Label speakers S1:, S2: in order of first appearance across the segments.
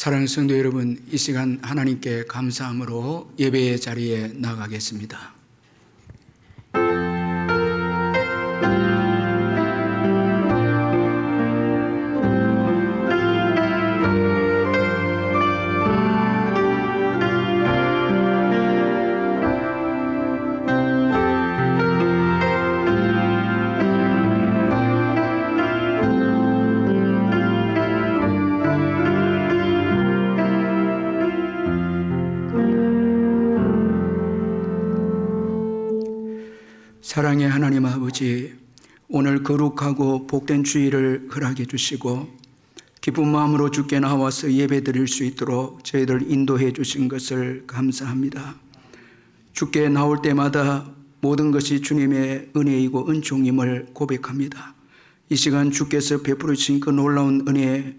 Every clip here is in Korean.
S1: 사랑하는 성도 여러분, 이 시간 하나님께 감사함으로 예배의 자리에 나가겠습니다. 사랑의 하나님 아버지, 오늘 거룩하고 복된 주일을 허락해 주시고 기쁜 마음으로 주께 나와서 예배 드릴 수 있도록 저희들 인도해 주신 것을 감사합니다. 주께 나올 때마다 모든 것이 주님의 은혜이고 은총임을 고백합니다. 이 시간 주께서 베풀어 주신 그 놀라운 은혜에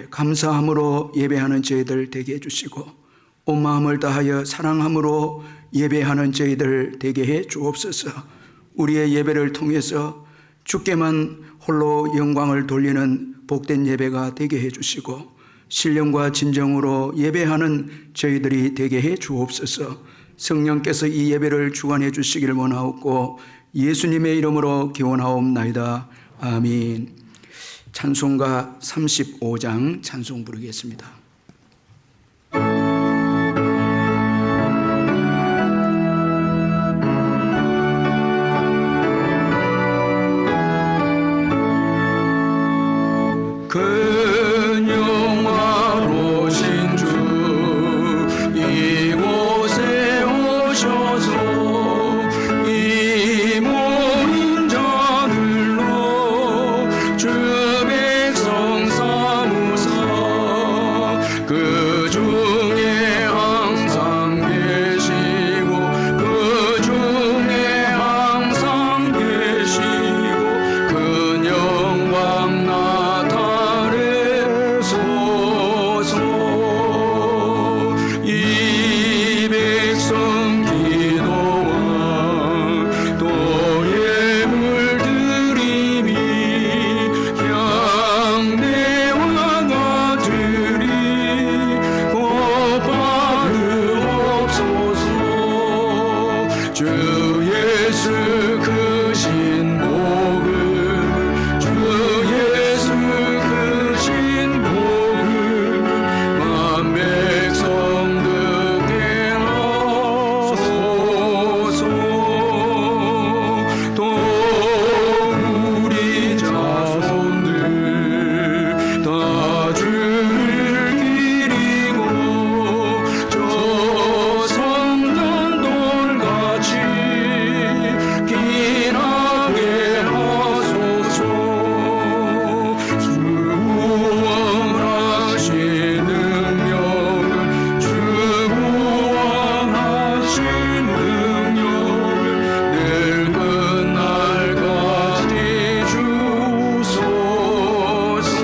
S1: 감사함으로 예배하는 저희들 되게 해주시고 온 마음을 다하여 사랑함으로 예배하는 저희들 되게 해 주옵소서. 우리의 예배를 통해서 주께만 홀로 영광을 돌리는 복된 예배가 되게 해 주시고 신령과 진정으로 예배하는 저희들이 되게 해 주옵소서. 성령께서 이 예배를 주관해 주시기를 원하옵고 예수님의 이름으로 기원하옵나이다. 아멘. 찬송가 35장 찬송 부르겠습니다.
S2: 근영화로신 주 이곳에 오셔서 이 모인 자들로 주 백성 삼으사 그 중에 항상 계시고 그 중에 항상 계시고 그 영광 이 백성 기도와 또 예물 드림이 향대와 같으리 곧 받으옵소서. 주 예수 그 신복을 주 예수 그 신복을 만 백성 또 우리 자손들 다 주를 기리고 저 성전 돌같이 빛나게 하소서. 주 구원하신 능력을 주 구원하신 능력을 늘 끝날까지 주소서.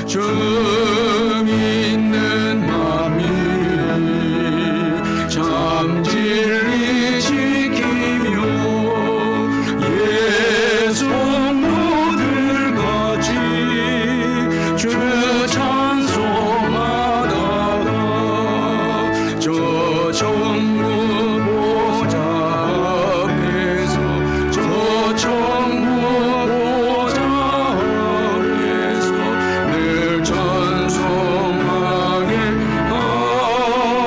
S2: 주 믿는 만민이 참 진리 지키며 예송모들같이 주 찬송하다가 저 천국 보좌 앞에서 저 천국 보좌 앞에서 늘 찬송하게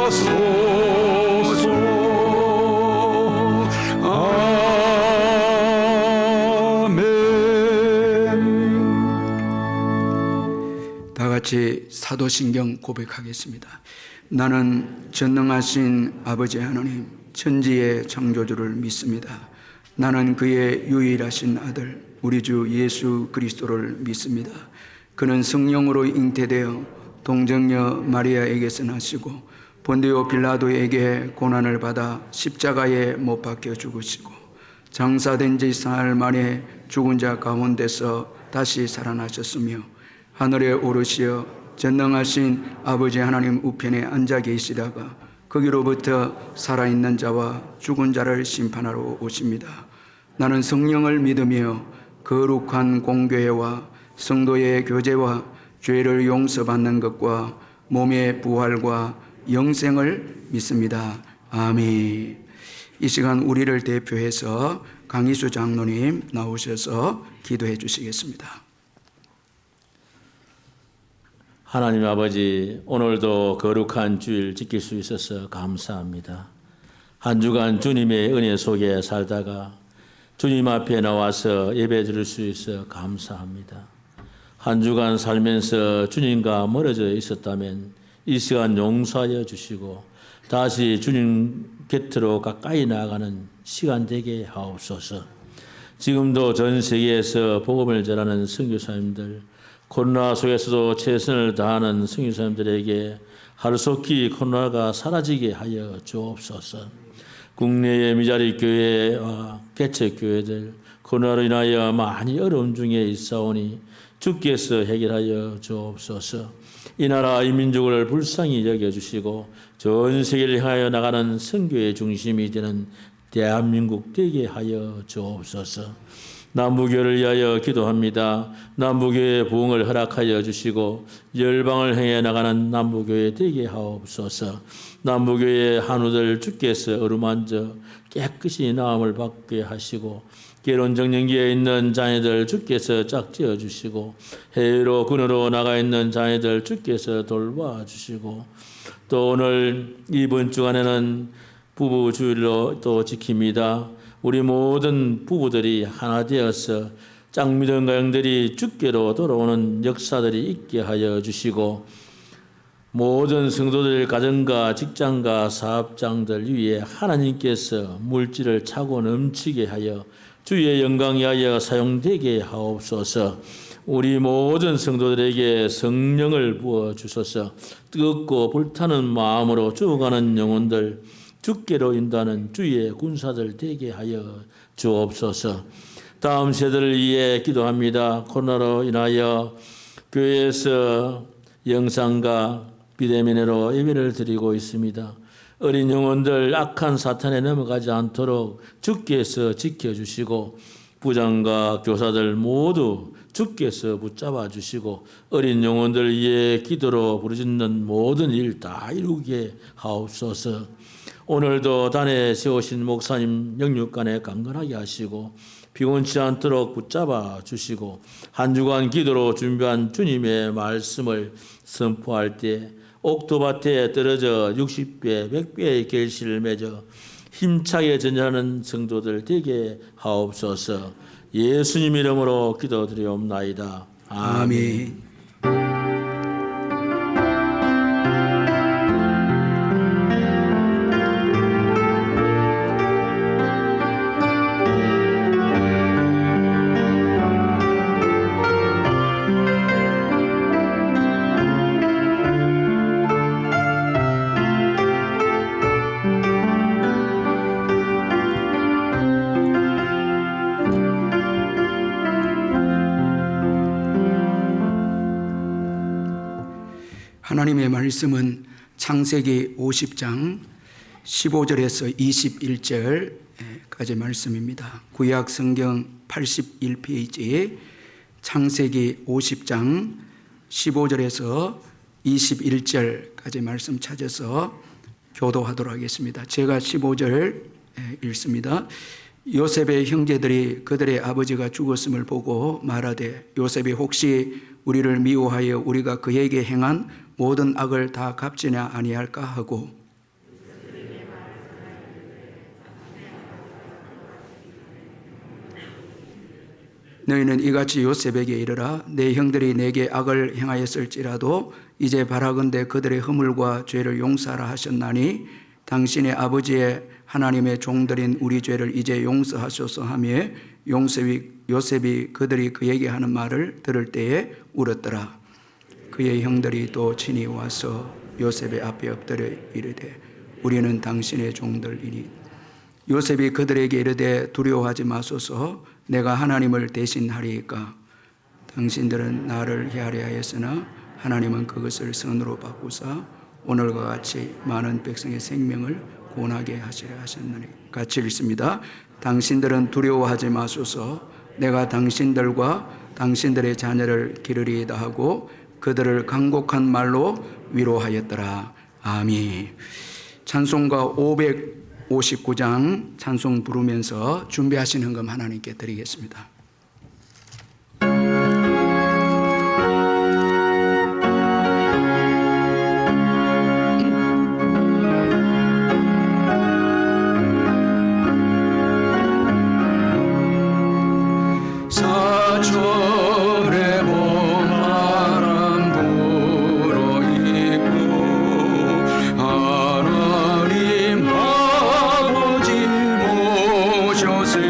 S2: 하소서. 아멘.
S1: 다 같이 사도신경 고백하겠습니다. 나는 전능하신 아버지 하나님 천지의 창조주를 믿습니다. 나는 그의 유일하신 아들 우리 주 예수 그리스도를 믿습니다. 그는 성령으로 잉태되어 동정녀 마리아에게서 나시고 본디오 빌라도에게 고난을 받아 십자가에 못 박혀 죽으시고 장사된 지 사흘 만에 죽은 자 가운데서 다시 살아나셨으며 하늘에 오르시어 전능하신 아버지 하나님 우편에 앉아 계시다가 거기로부터 살아있는 자와 죽은 자를 심판하러 오십니다. 나는 성령을 믿으며 거룩한 공교회와 성도의 교제와 죄를 용서받는 것과 몸의 부활과 영생을 믿습니다. 아멘. 이 시간 우리를 대표해서 강희수 장로님 나오셔서 기도해 주시겠습니다.
S3: 하나님 아버지, 오늘도 거룩한 주일 지킬 수 있어서 감사합니다. 한 주간 주님의 은혜 속에 살다가 주님 앞에 나와서 예배 드릴 수 있어 감사합니다. 한 주간 살면서 주님과 멀어져 있었다면 이 시간 용서하여 주시고 다시 주님 곁으로 가까이 나아가는 시간 되게 하옵소서. 지금도 전 세계에서 복음을 전하는 선교사님들, 코로나 속에서도 최선을 다하는 선교사님들에게 하루속히 코로나가 사라지게 하여 주옵소서. 국내의 미자리 교회와 개척 교회들 코로나로 인하여 많이 어려움 중에 있사오니 주께서 해결하여 주옵소서. 이 나라 이 민족을 불쌍히 여겨주시고 전 세계를 향하여 나가는 선교의 중심이 되는 대한민국 되게 하여 주옵소서. 남부교를 위하여 기도합니다. 남부교의 부흥을 허락하여 주시고 열방을 향해 나가는 남부교회 되게 하옵소서. 남부교의 한우들 주께서 어루만져 깨끗이 나음을 받게 하시고 결혼정년기에 있는 자녀들 주께서 짝지어 주시고 해외로 군으로 나가 있는 자녀들 주께서 돌봐 주시고 또 오늘 이번 주간에는 부부 주일로 또 지킵니다. 우리 모든 부부들이 하나 되어서 짝믿은 가정들이 주께로 돌아오는 역사들이 있게 하여 주시고 모든 성도들 가정과 직장과 사업장들 위에 하나님께서 물질을 차고 넘치게 하여 주의 영광 위하여 사용되게 하옵소서. 우리 모든 성도들에게 성령을 부어 주소서. 뜨겁고 불타는 마음으로 죽어가는 영혼들 주께로 인도하는 주의 군사들 되게 하여 주옵소서. 다음 세대를 위해 기도합니다. 코로나로 인하여 교회에서 영상과 비대면으로 예배를 드리고 있습니다. 어린 영혼들 악한 사탄에 넘어가지 않도록 주께서 지켜주시고 부장과 교사들 모두 주께서 붙잡아 주시고 어린 영혼들 위해 기도로 부르짖는 모든 일 다 이루게 하옵소서. 오늘도 단에 세우신 목사님 영육간에 강건하게 하시고 피곤치 않도록 붙잡아 주시고 한 주간 기도로 준비한 주님의 말씀을 선포할 때 옥토밭에 떨어져 60배, 100배의 결실을 맺어 힘차게 전하는 성도들 되게 하옵소서. 예수님 이름으로 기도드리옵나이다.
S1: 아멘. 하나님의 말씀은 창세기 50장 15절에서 21절까지 말씀입니다. 구약 성경 81페이지 창세기 50장 15절에서 21절까지 말씀 찾아서 교도하도록 하겠습니다. 제가 15절 읽습니다. 요셉의 형제들이 그들의 아버지가 죽었음을 보고 말하되 요셉이 혹시 우리를 미워하여 우리가 그에게 행한 모든 악을 다 갚지냐 아니할까 하고 너희는 이같이 요셉에게 이르라 내 형들이 내게 악을 행하였을지라도 이제 바라건대 그들의 허물과 죄를 용서하라 하셨나니 당신의 아버지의 하나님의 종들인 우리 죄를 이제 용서하소서 하며 요셉이 그들이 그에게 하는 말을 들을 때에 울었더라. 그의 형들이 또 친히 와서 요셉의 앞에 엎드려 이르되 우리는 당신의 종들이니 요셉이 그들에게 이르되 두려워하지 마소서 내가 하나님을 대신하리이까 당신들은 나를 해하려 하였으나 하나님은 그것을 선으로 바꾸사 오늘과 같이 많은 백성의 생명을 구원하게 하시려 하셨느니 같이 읽습니다. 당신들은 두려워하지 마소서 내가 당신들과 당신들의 자녀를 기르리이다 하고 그들을 간곡한 말로 위로하였더라. 아멘. 찬송가 559장 찬송 부르면서 준비하신 헌금 하나님께 드리겠습니다.
S2: 사철의 봄바람 불어있고 하나님 아버지 모셨으니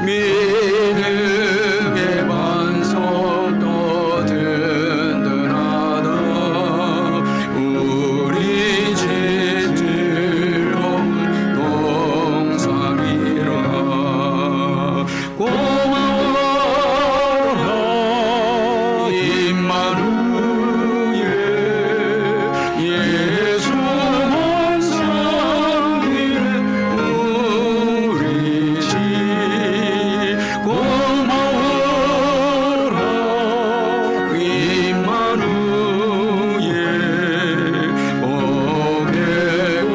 S2: 믿음의 반석 더 든든하다. 우리 집 즐거운 동산이라. 고마워라 임마누엘 예수만 섬기는 우리 집. 고마워라 임마누엘 오래고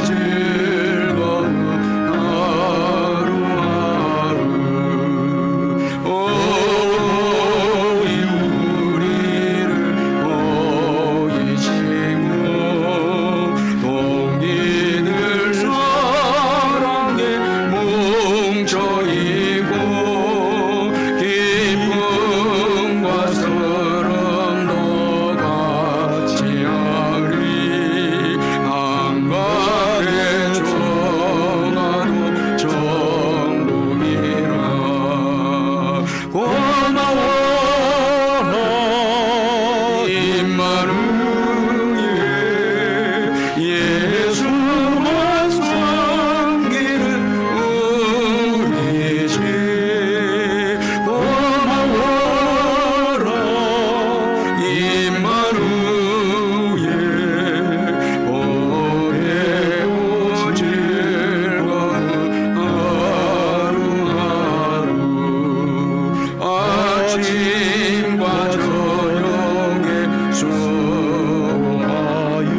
S2: 즐거운 하루하루. 우리를 보이시고 동기들 사랑에 뭉쳐있고 기쁨과 서름도 같이 하리. 한가에 정하도 정복이라. 고마워라 임마누엘 예수만 섬기는 우리 집. 고마워라 임마누엘 오래고 즐거운 하루하루. 아침과 저녁에 수고하여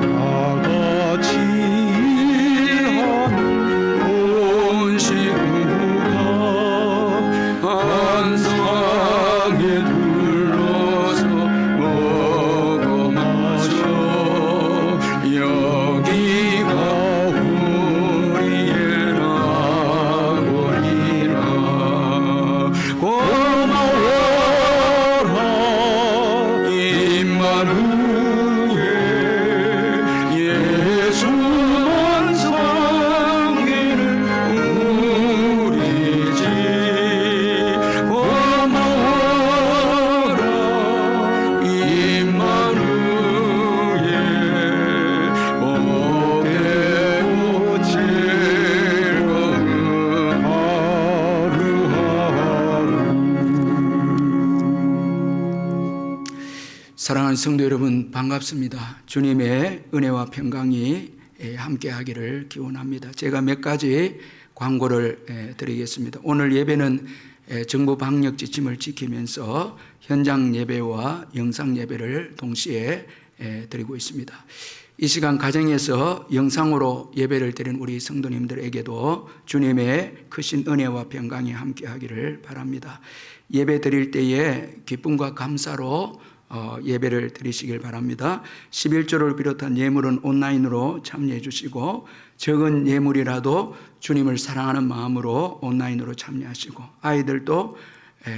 S2: 다같이 일하는 온 식구가 한 상에 둘러서 먹어 마셔. 여기가 우리의 낙원이라. 고마워라 임마누엘 예수만 섬기는 우리 집. 고마워라 임마누엘 오래고 즐거운 하루하루.
S1: 사랑하는 성도 여러분, 반갑습니다. 주님의 은혜와 평강이 함께하기를 기원합니다. 제가 몇 가지 광고를 드리겠습니다. 오늘 예배는 정부 방역 지침을 지키면서 현장 예배와 영상 예배를 동시에 드리고 있습니다. 이 시간 가정에서 영상으로 예배를 드린 우리 성도님들에게도 주님의 크신 은혜와 평강이 함께하기를 바랍니다. 예배 드릴 때에 기쁨과 감사로 예배를 드리시길 바랍니다. 11조를 비롯한 예물은 온라인으로 참여해 주시고 적은 예물이라도 주님을 사랑하는 마음으로 온라인으로 참여하시고 아이들도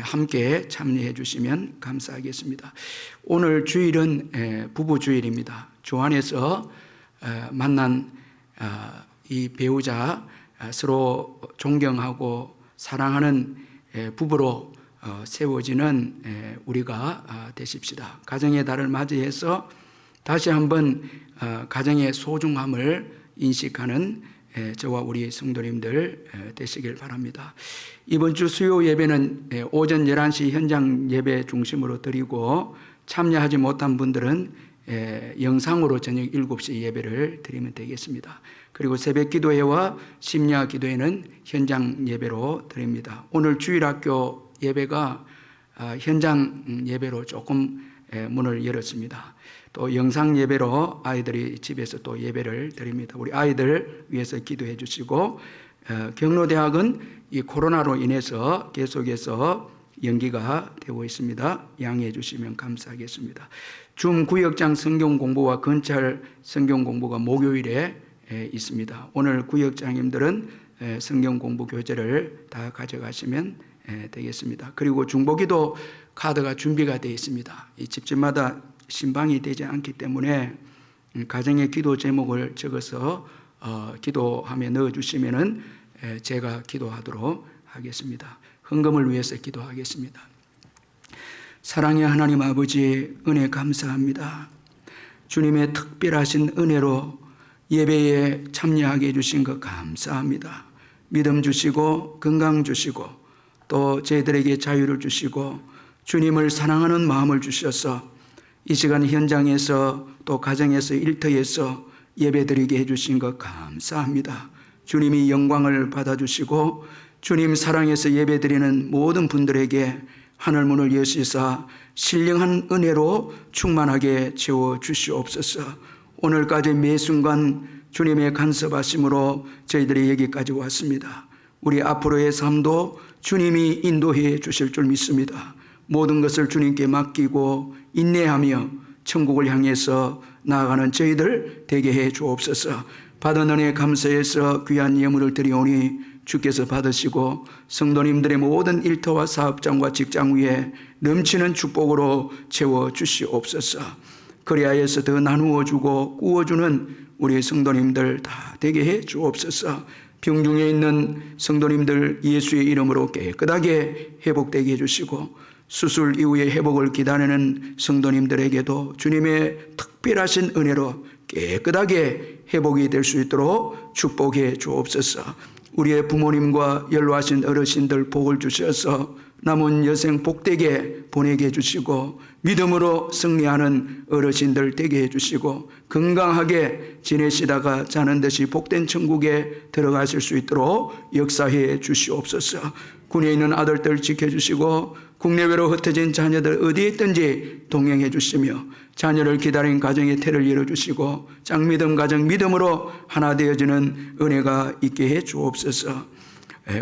S1: 함께 참여해 주시면 감사하겠습니다. 오늘 주일은 부부 주일입니다. 조안에서 만난 이 배우자 서로 존경하고 사랑하는 부부로 세워지는 우리가 되십시다. 가정의 달을 맞이해서 다시 한번 가정의 소중함을 인식하는 저와 우리 성도님들 되시길 바랍니다. 이번 주 수요 예배는 오전 11시 현장 예배 중심으로 드리고 참여하지 못한 분들은 영상으로 저녁 7시 예배를 드리면 되겠습니다. 그리고 새벽 기도회와 심야 기도회는 현장 예배로 드립니다. 오늘 주일학교 예배가 현장 예배로 조금 문을 열었습니다. 또 영상 예배로 아이들이 집에서 또 예배를 드립니다. 우리 아이들 위해서 기도해 주시고, 경로대학은 이 코로나로 인해서 계속해서 연기가 되고 있습니다. 양해해 주시면 감사하겠습니다. 줌 구역장 성경 공부와 근찰 성경 공부가 목요일에 있습니다. 오늘 구역장님들은 성경 공부 교재를 다 가져가시면 되겠습니다. 그리고 중보기도 카드가 준비가 되어 있습니다. 이 집집마다 신방이 되지 않기 때문에 가정의 기도 제목을 적어서 기도함에 넣어주시면은 제가 기도하도록 하겠습니다. 헌금을 위해서 기도하겠습니다. 사랑의 하나님 아버지, 은혜 감사합니다. 주님의 특별하신 은혜로 예배에 참여하게 해주신 것 감사합니다. 믿음 주시고 건강 주시고 또 저희들에게 자유를 주시고 주님을 사랑하는 마음을 주셔서 이 시간 현장에서 또 가정에서 일터에서 예배드리게 해주신 것 감사합니다. 주님이 영광을 받아주시고 주님 사랑해서 예배드리는 모든 분들에게 하늘문을 여시사 신령한 은혜로 충만하게 채워주시옵소서. 오늘까지 매 순간 주님의 간섭하심으로 저희들이 여기까지 왔습니다. 우리 앞으로의 삶도 주님이 인도해 주실 줄 믿습니다. 모든 것을 주님께 맡기고 인내하며 천국을 향해서 나아가는 저희들 되게 해 주옵소서. 받은 은혜 감사해서 귀한 예물을 드리오니 주께서 받으시고 성도님들의 모든 일터와 사업장과 직장 위에 넘치는 축복으로 채워주시옵소서. 그리하여서 더 나누어 주고 꾸어주는 우리 성도님들 다 되게 해 주옵소서. 병중에 있는 성도님들 예수의 이름으로 깨끗하게 회복되게 해주시고 수술 이후에 회복을 기다리는 성도님들에게도 주님의 특별하신 은혜로 깨끗하게 회복이 될 수 있도록 축복해 주옵소서. 우리의 부모님과 연로하신 어르신들 복을 주셔서 남은 여생 복되게 보내게 해주시고 믿음으로 승리하는 어르신들 되게 해주시고 건강하게 지내시다가 자는 듯이 복된 천국에 들어가실 수 있도록 역사해 주시옵소서. 군에 있는 아들들 지켜주시고 국내외로 흩어진 자녀들 어디에 있든지 동행해 주시며 자녀를 기다린 가정의 태를 열어주시고 짱믿음 가정 믿음으로 하나 되어지는 은혜가 있게 해 주옵소서.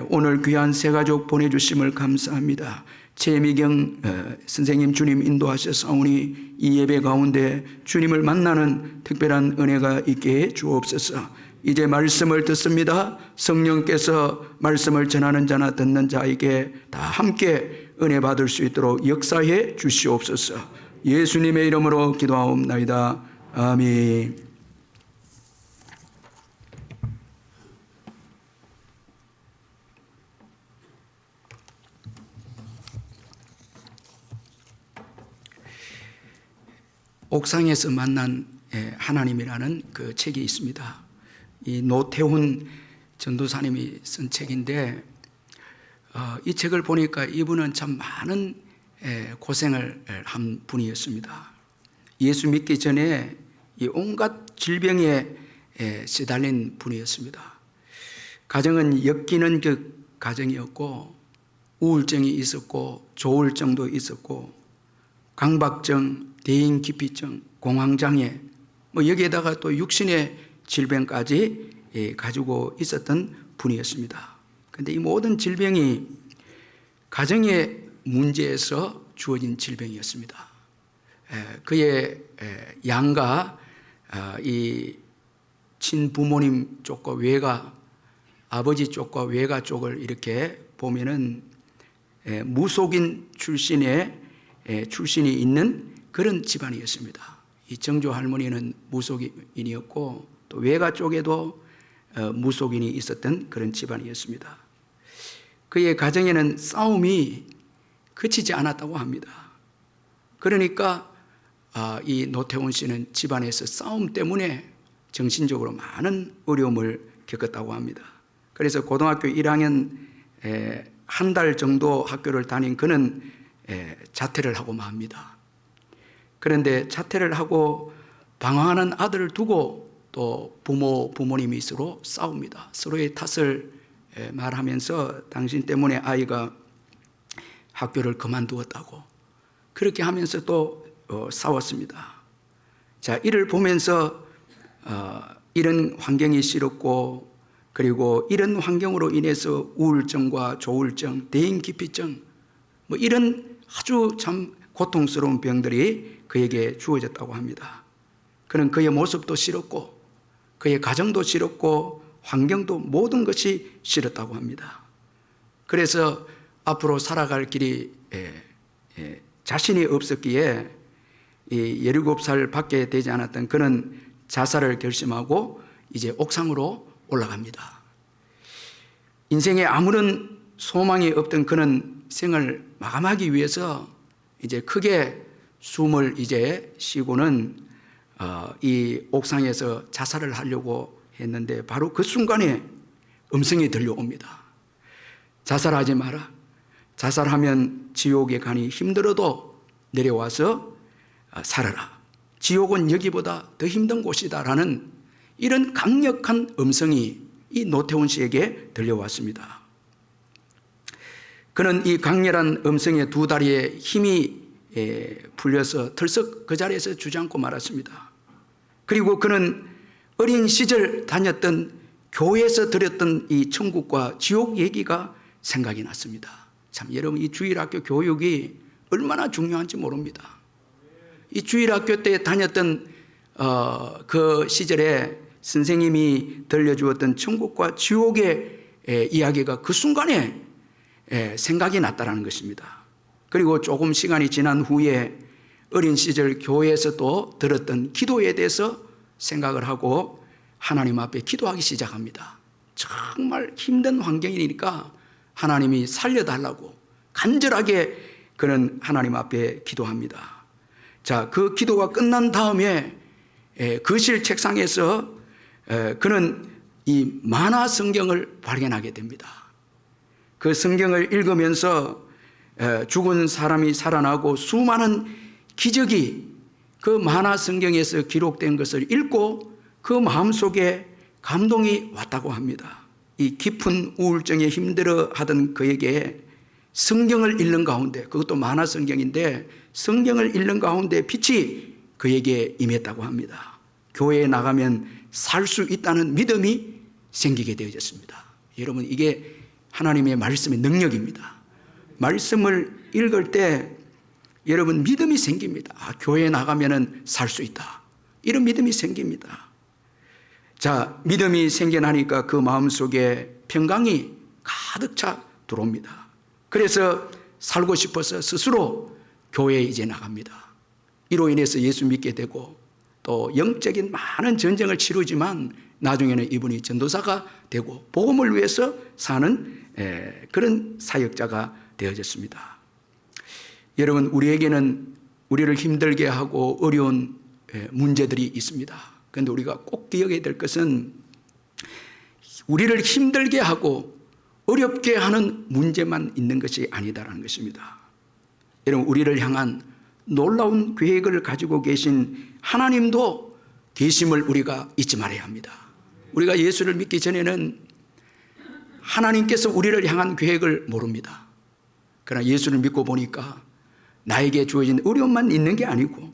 S1: 오늘 귀한 새 가족 보내주심을 감사합니다. 최미경 선생님 주님 인도하셔서오니 이 예배 가운데 주님을 만나는 특별한 은혜가 있게 해 주옵소서. 이제 말씀을 듣습니다. 성령께서 말씀을 전하는 자나 듣는 자에게 다 함께 은혜 받을 수 있도록 역사해 주시옵소서. 예수님의 이름으로 기도하옵나이다. 아멘. 옥상에서 만난 하나님이라는 그 책이 있습니다. 이 노태훈 전도사님이 쓴 책인데 이 책을 보니까 이분은 참 많은 고생을 한 분이었습니다. 예수 믿기 전에 이 온갖 질병에 시달린 분이었습니다. 가정은 엮이는 그 가정이었고 우울증이 있었고 조울증도 있었고 강박증, 대인기피증, 공황장애 여기에다가 또 육신의 질병까지 가지고 있었던 분이었습니다. 그런데 이 모든 질병이 가정의 문제에서 주어진 질병이었습니다. 그의 양가 이 친부모님 쪽과 외가 아버지 쪽과 외가 쪽을 이렇게 보면은 무속인 출신이 있는 그런 집안이었습니다. 이 정조 할머니는 무속인이었고 또 외가 쪽에도 무속인이 있었던 그런 집안이었습니다. 그의 가정에는 싸움이 그치지 않았다고 합니다. 그러니까 이 노태훈 씨는 집안에서 싸움 때문에 정신적으로 많은 어려움을 겪었다고 합니다. 그래서 고등학교 1학년 한 달 정도 학교를 다닌 그는 자퇴를 하고 맙니다. 그런데 자퇴를 하고 방황하는 아들을 두고 또 부모님이 서로 싸웁니다. 서로의 탓을 말하면서 당신 때문에 아이가 학교를 그만두었다고 그렇게 하면서 또 싸웠습니다. 자, 이를 보면서 이런 환경이 싫었고 그리고 이런 환경으로 인해서 우울증과 조울증, 대인기피증 뭐 이런 아주 참 고통스러운 병들이 그에게 주어졌다고 합니다. 그는 그의 모습도 싫었고 그의 가정도 싫었고 환경도 모든 것이 싫었다고 합니다. 그래서 앞으로 살아갈 길이 자신이 없었기에 17살 밖에 되지 않았던 그는 자살을 결심하고 이제 옥상으로 올라갑니다. 인생에 아무런 소망이 없던 그는 생을 마감하기 위해서 이제 크게 숨을 이제 쉬고는 이 옥상에서 자살을 하려고 했는데 바로 그 순간에 음성이 들려옵니다. 자살하지 마라. 자살하면 지옥에 가니 힘들어도 내려와서 살아라. 지옥은 여기보다 더 힘든 곳이다라는 이런 강력한 음성이 이 노태훈 씨에게 들려왔습니다. 그는 이 강렬한 음성의 두 다리에 힘이 풀려서 털썩 그 자리에서 주저앉고 말았습니다. 그리고 그는 어린 시절 다녔던 교회에서 들었던 이 천국과 지옥 얘기가 생각이 났습니다. 참 여러분, 이 주일학교 교육이 얼마나 중요한지 모릅니다. 이 주일학교 때 다녔던 그 시절에 선생님이 들려주었던 천국과 지옥의 이야기가 그 순간에 생각이 났다는 것입니다. 그리고 조금 시간이 지난 후에 어린 시절 교회에서 또 들었던 기도에 대해서 생각을 하고 하나님 앞에 기도하기 시작합니다. 정말 힘든 환경이니까 하나님이 살려달라고 간절하게 그는 하나님 앞에 기도합니다. 자, 그 기도가 끝난 다음에 거실 책상에서 그는 이 만화 성경을 발견하게 됩니다. 그 성경을 읽으면서 죽은 사람이 살아나고 수많은 기적이 그 만화 성경에서 기록된 것을 읽고 그 마음속에 감동이 왔다고 합니다. 이 깊은 우울증에 힘들어하던 그에게 성경을 읽는 가운데, 그것도 만화 성경인데 성경을 읽는 가운데 빛이 그에게 임했다고 합니다. 교회에 나가면 살 수 있다는 믿음이 생기게 되어졌습니다. 여러분, 이게 하나님의 말씀의 능력입니다. 말씀을 읽을 때 여러분 믿음이 생깁니다. 교회에 나가면 살 수 있다. 이런 믿음이 생깁니다. 자, 믿음이 생겨나니까 그 마음속에 평강이 가득 차 들어옵니다. 그래서 살고 싶어서 스스로 교회에 이제 나갑니다. 이로 인해서 예수 믿게 되고 또 영적인 많은 전쟁을 치르지만 나중에는 이분이 전도사가 되고 복음을 위해서 사는 그런 사역자가 되어졌습니다. 여러분, 우리에게는 우리를 힘들게 하고 어려운 문제들이 있습니다. 그런데 우리가 꼭 기억해야 될 것은 우리를 힘들게 하고 어렵게 하는 문제만 있는 것이 아니다라는 것입니다. 여러분, 우리를 향한 놀라운 계획을 가지고 계신 하나님도 계심을 우리가 잊지 말아야 합니다. 우리가 예수를 믿기 전에는 하나님께서 우리를 향한 계획을 모릅니다. 그러나 예수를 믿고 보니까 나에게 주어진 어려움만 있는 게 아니고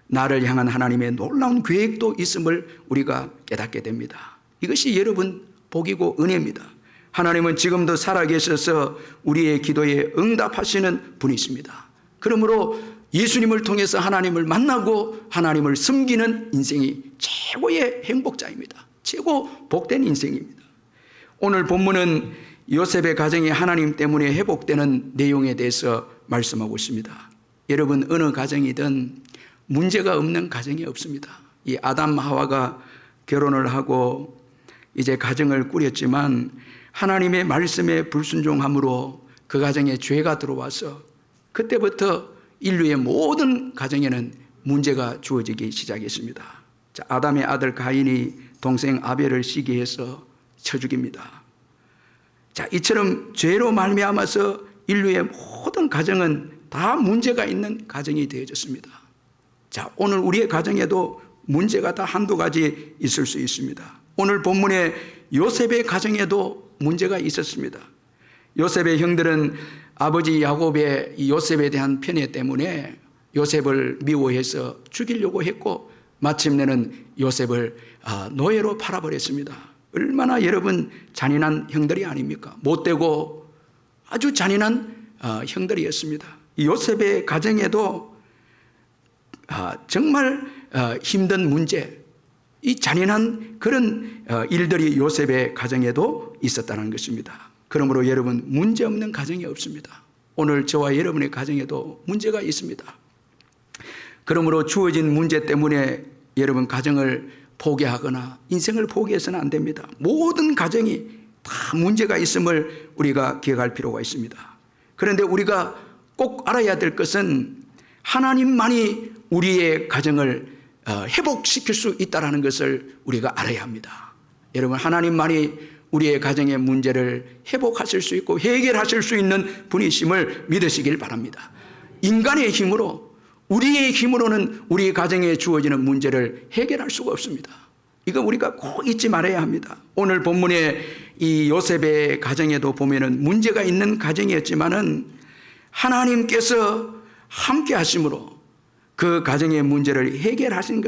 S1: 나를 향한 하나님의 놀라운 계획도 있음을 우리가 깨닫게 됩니다. 이것이 여러분 복이고 은혜입니다. 하나님은 지금도 살아계셔서 우리의 기도에 응답하시는 분이십니다. 그러므로 예수님을 통해서 하나님을 만나고 하나님을 섬기는 인생이 최고의 행복자입니다. 최고 복된 인생입니다. 오늘 본문은 요셉의 가정이 하나님 때문에 회복되는 내용에 대해서 말씀하고 있습니다. 여러분, 어느 가정이든 문제가 없는 가정이 없습니다. 이 아담 하와가 결혼을 하고 이제 가정을 꾸렸지만 하나님의 말씀에 불순종함으로 그 가정에 죄가 들어와서 그때부터 인류의 모든 가정에는 문제가 주어지기 시작했습니다. 자, 아담의 아들 가인이 동생 아벨을 시기해서 쳐 죽입니다. 자, 이처럼 죄로 말미암아서 인류의 모든 가정은 다 문제가 있는 가정이 되어졌습니다. 자, 오늘 우리의 가정에도 문제가 다 한두 가지 있을 수 있습니다. 오늘 본문에 요셉의 가정에도 문제가 있었습니다. 요셉의 형들은 아버지 야곱의 이 요셉에 대한 편애 때문에 요셉을 미워해서 죽이려고 했고 마침내는 요셉을 노예로 팔아버렸습니다. 얼마나 여러분 잔인한 형들이 아닙니까? 못되고 아주 잔인한 형들이었습니다. 이 요셉의 가정에도 정말 힘든 문제, 이 잔인한 그런 일들이 요셉의 가정에도 있었다는 것입니다. 그러므로 여러분 문제없는 가정이 없습니다. 오늘 저와 여러분의 가정에도 문제가 있습니다. 그러므로 주어진 문제 때문에 여러분 가정을 포기하거나 인생을 포기해서는 안 됩니다. 모든 가정이 다 문제가 있음을 우리가 기억할 필요가 있습니다. 그런데 우리가 꼭 알아야 될 것은 하나님만이 우리의 가정을 회복시킬 수 있다는 것을 우리가 알아야 합니다. 여러분 하나님만이 우리의 가정의 문제를 회복하실 수 있고 해결하실 수 있는 분이심을 믿으시길 바랍니다. 인간의 힘으로 우리의 힘으로는 우리 가정에 주어지는 문제를 해결할 수가 없습니다. 이거 우리가 꼭 잊지 말아야 합니다. 오늘 본문의 이 요셉의 가정에도 보면은 문제가 있는 가정이었지만은 하나님께서 함께 하심으로 그 가정의 문제를 해결하시는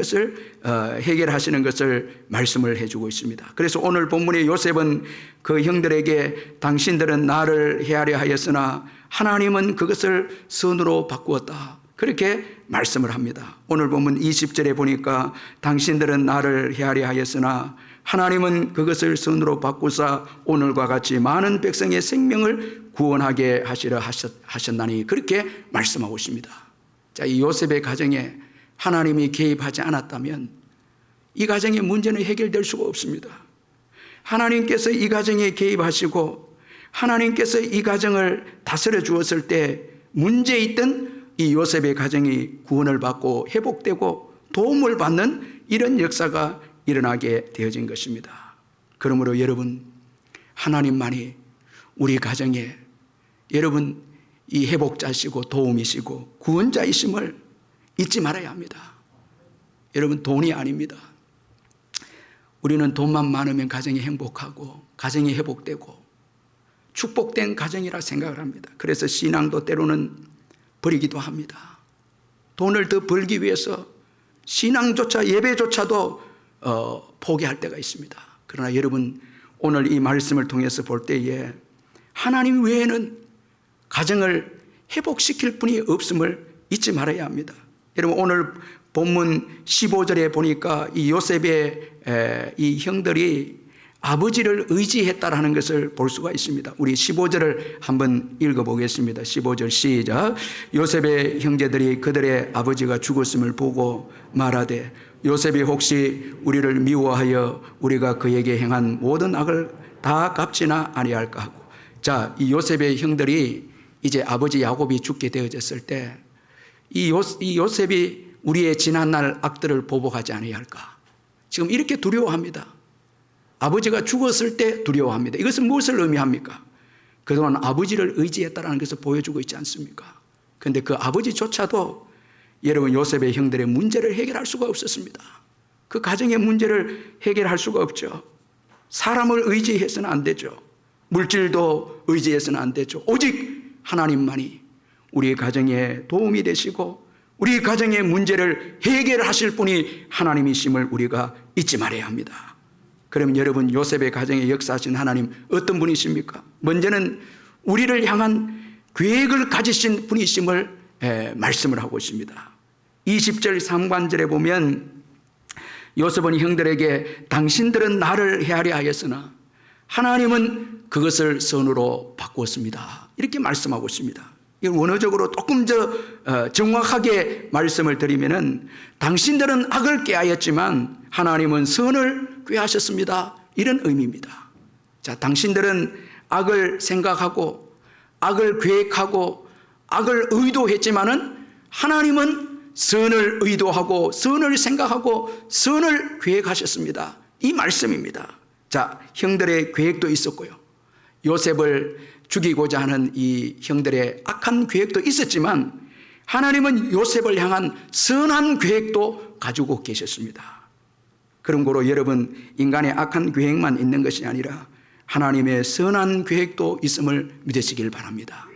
S1: 것을 말씀을 해주고 있습니다. 그래서 오늘 본문의 요셉은 그 형들에게 당신들은 나를 헤아려 하였으나 하나님은 그것을 선으로 바꾸었다. 그렇게 말씀을 합니다. 오늘 본문 20절에 보니까 당신들은 나를 헤아려 하였으나 하나님은 그것을 선으로 바꾸사 오늘과 같이 많은 백성의 생명을 구원하게 하시려 하셨나니 그렇게 말씀하고 있습니다. 자, 이 요셉의 가정에 하나님이 개입하지 않았다면 이 가정의 문제는 해결될 수가 없습니다. 하나님께서 이 가정에 개입하시고 하나님께서 이 가정을 다스려 주었을 때 문제 있던 이 요셉의 가정이 구원을 받고 회복되고 도움을 받는 이런 역사가 일어나게 되어진 것입니다. 그러므로 여러분 하나님만이 우리 가정에 여러분 이 회복자시고 도움이시고 구원자이심을 잊지 말아야 합니다. 여러분 돈이 아닙니다. 우리는 돈만 많으면 가정이 행복하고 가정이 회복되고 축복된 가정이라 생각을 합니다. 그래서 신앙도 때로는 버리기도 합니다. 돈을 더 벌기 위해서 신앙조차 예배조차도 포기할 때가 있습니다. 그러나 여러분 오늘 이 말씀을 통해서 볼 때에 하나님 외에는 가정을 회복시킬 분이 없음을 잊지 말아야 합니다. 여러분 오늘 본문 15절에 보니까 이 요셉의 이 형들이 아버지를 의지했다라는 것을 볼 수가 있습니다. 우리 15절을 한번 읽어보겠습니다. 15절 시작. 요셉의 형제들이 그들의 아버지가 죽었음을 보고 말하되 요셉이 혹시 우리를 미워하여 우리가 그에게 행한 모든 악을 다 갚지나 아니할까 하고. 자, 이 요셉의 형들이 이제 아버지 야곱이 죽게 되어졌을 때 이 요셉이 우리의 지난날 악들을 보복하지 아니할까. 지금 이렇게 두려워합니다. 아버지가 죽었을 때 두려워합니다. 이것은 무엇을 의미합니까? 그동안 아버지를 의지했다는 것을 보여주고 있지 않습니까? 그런데 그 아버지조차도 여러분 요셉의 형들의 문제를 해결할 수가 없었습니다. 그 가정의 문제를 해결할 수가 없죠. 사람을 의지해서는 안 되죠. 물질도 의지해서는 안 되죠. 오직 하나님만이 우리 가정에 도움이 되시고 우리 가정의 문제를 해결하실 분이 하나님이심을 우리가 잊지 말아야 합니다. 그러면 여러분 요셉의 가정에 역사하신 하나님 어떤 분이십니까? 먼저는 우리를 향한 계획을 가지신 분이심을 말씀을 하고 있습니다. 20절 상반절에 보면 요셉은 형들에게 당신들은 나를 헤아려 하였으나 하나님은 그것을 선으로 바꾸었습니다. 이렇게 말씀하고 있습니다. 원어적으로 조금 더 정확하게 말씀을 드리면은 당신들은 악을 꾀하였지만 하나님은 선을 꾀하셨습니다. 이런 의미입니다. 자, 당신들은 악을 생각하고 악을 계획하고 악을 의도했지만은 하나님은 선을 의도하고 선을 생각하고 선을 계획하셨습니다. 이 말씀입니다. 자, 형들의 계획도 있었고요. 요셉을 죽이고자 하는 이 형들의 악한 계획도 있었지만 하나님은 요셉을 향한 선한 계획도 가지고 계셨습니다. 그런 거로 여러분 인간의 악한 계획만 있는 것이 아니라 하나님의 선한 계획도 있음을 믿으시길 바랍니다.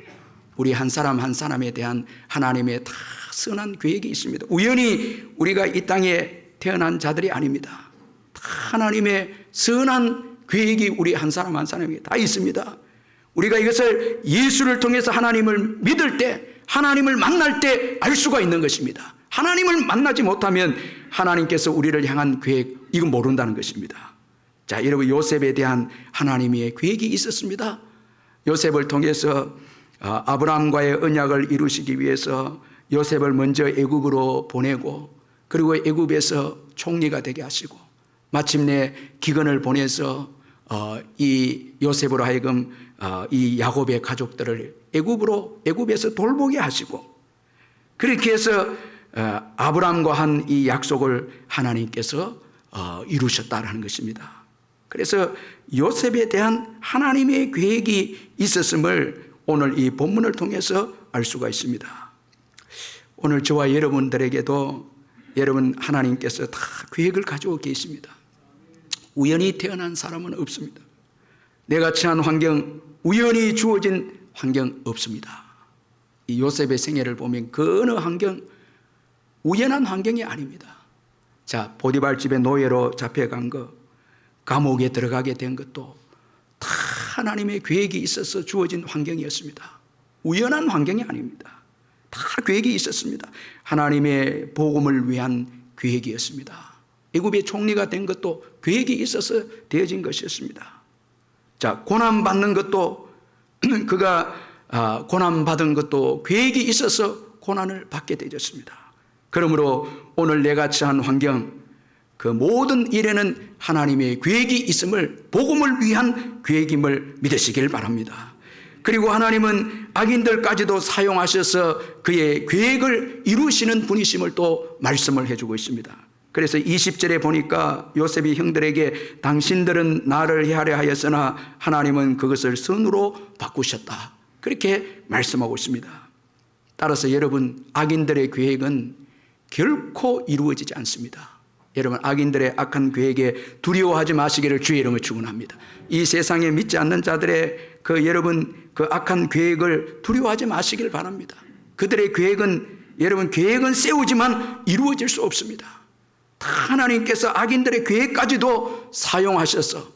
S1: 우리 한 사람 한 사람에 대한 하나님의 다 선한 계획이 있습니다. 우연히 우리가 이 땅에 태어난 자들이 아닙니다. 다 하나님의 선한 계획이 우리 한 사람 한 사람에게 다 있습니다. 우리가 이것을 예수를 통해서 하나님을 믿을 때, 하나님을 만날 때 알 수가 있는 것입니다. 하나님을 만나지 못하면 하나님께서 우리를 향한 계획, 이거 모른다는 것입니다. 자, 여러분, 요셉에 대한 하나님의 계획이 있었습니다. 요셉을 통해서 아브라함과의 언약을 이루시기 위해서 요셉을 먼저 애굽으로 보내고, 그리고 애굽에서 총리가 되게 하시고, 마침내 기근을 보내서 이 요셉으로 하여금 이 야곱의 가족들을 애굽에서 돌보게 하시고, 그렇게 해서 아브라함과 한 이 약속을 하나님께서 이루셨다라는 것입니다. 그래서 요셉에 대한 하나님의 계획이 있었음을 오늘 이 본문을 통해서 알 수가 있습니다. 오늘 저와 여러분들에게도 여러분 하나님께서 다 계획을 가지고 계십니다. 우연히 태어난 사람은 없습니다. 내가 처한 환경, 우연히 주어진 환경 없습니다. 이 요셉의 생애를 보면 그 어느 환경, 우연한 환경이 아닙니다. 자, 보디발 집의 노예로 잡혀간 거, 감옥에 들어가게 된 것도 다 하나님의 계획이 있어서 주어진 환경이었습니다. 우연한 환경이 아닙니다. 다 계획이 있었습니다. 하나님의 복음을 위한 계획이었습니다. 애굽의 총리가 된 것도 계획이 있어서 되어진 것이었습니다. 자, 고난받는 것도 그가 고난받은 것도 계획이 있어서 고난을 받게 되었습니다. 그러므로 오늘 내가 처한 환경, 그 모든 일에는 하나님의 계획이 있음을, 복음을 위한 계획임을 믿으시길 바랍니다. 그리고 하나님은 악인들까지도 사용하셔서 그의 계획을 이루시는 분이심을 또 말씀을 해주고 있습니다. 그래서 20절에 보니까 요셉이 형들에게 당신들은 나를 해하려 하였으나 하나님은 그것을 선으로 바꾸셨다, 그렇게 말씀하고 있습니다. 따라서 여러분, 악인들의 계획은 결코 이루어지지 않습니다. 여러분, 악인들의 악한 계획에 두려워하지 마시기를 주의 이름으로 축원합니다. 이 세상에 믿지 않는 자들의 여러분 그 악한 계획을 두려워하지 마시길 바랍니다. 그들의 계획은, 여러분, 계획은 세우지만 이루어질 수 없습니다. 다 하나님께서 악인들의 계획까지도 사용하셔서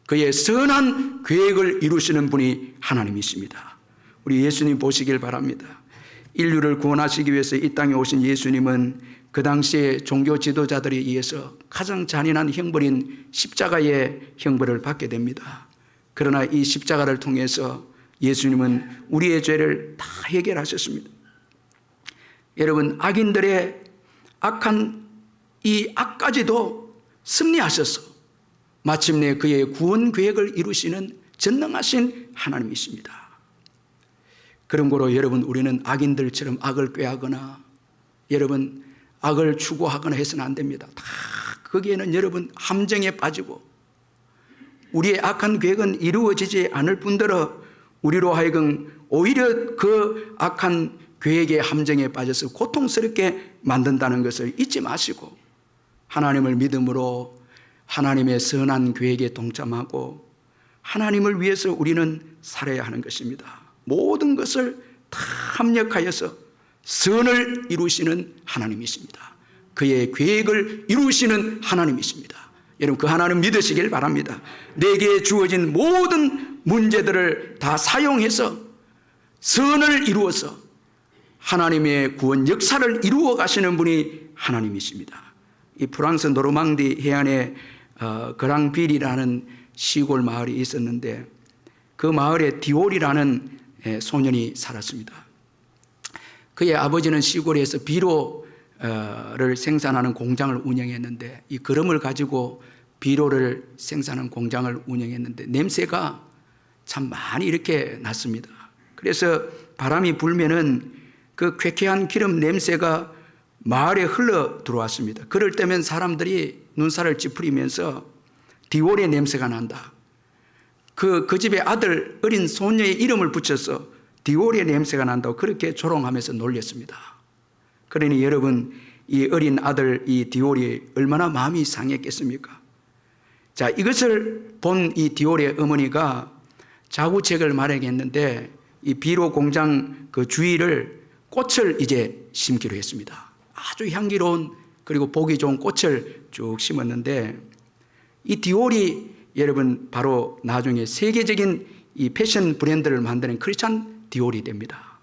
S1: 그의 선한 계획을 이루시는 분이 하나님이십니다. 우리 예수님 보시길 바랍니다. 인류를 구원하시기 위해서 이 땅에 오신 예수님은 그 당시에 종교 지도자들에 의해서 가장 잔인한 형벌인 십자가의 형벌을 받게 됩니다. 그러나 이 십자가를 통해서 예수님은 우리의 죄를 다 해결하셨습니다. 여러분, 악인들의 악한 이 악까지도 승리하셔서 마침내 그의 구원 계획을 이루시는 전능하신 하나님이십니다. 그러므로 여러분, 우리는 악인들처럼 악을 꾀하거나 여러분 악을 추구하거나 해서는 안 됩니다. 다 거기에는 여러분 함정에 빠지고 우리의 악한 계획은 이루어지지 않을 뿐더러 우리로 하여금 오히려 그 악한 계획의 함정에 빠져서 고통스럽게 만든다는 것을 잊지 마시고 하나님을 믿음으로 하나님의 선한 계획에 동참하고 하나님을 위해서 우리는 살아야 하는 것입니다. 모든 것을 다 합력하여서 선을 이루시는 하나님이십니다. 그의 계획을 이루시는 하나님이십니다. 여러분, 그 하나님 믿으시길 바랍니다. 내게 주어진 모든 문제들을 다 사용해서 선을 이루어서 하나님의 구원 역사를 이루어 가시는 분이 하나님이십니다. 이 프랑스 노르망디 해안에 그랑빌이라는 시골 마을이 있었는데 그 마을에 디올이라는 소년이 살았습니다. 그의 아버지는 시골에서 비료를 생산하는 공장을 운영했는데 이 거름을 가지고 비료를 생산하는 공장을 운영했는데 냄새가 참 많이 이렇게 났습니다. 그래서 바람이 불면은 그 쾌쾌한 기름 냄새가 마을에 흘러 들어왔습니다. 그럴 때면 사람들이 눈살을 찌푸리면서 디올의 냄새가 난다. 그 집의 아들 어린 소녀의 이름을 붙여서 디올의 냄새가 난다고 그렇게 조롱하면서 놀렸습니다. 그러니 여러분, 이 어린 아들 이 디올이 얼마나 마음이 상했겠습니까? 자, 이것을 본 이 디올의 어머니가 자구책을 마련했는데 이 비료 공장 그 주위를 꽃을 이제 심기로 했습니다. 아주 향기로운 그리고 보기 좋은 꽃을 쭉 심었는데 이 디올이 여러분 바로 나중에 세계적인 이 패션 브랜드를 만드는 크리스찬 디올이 됩니다.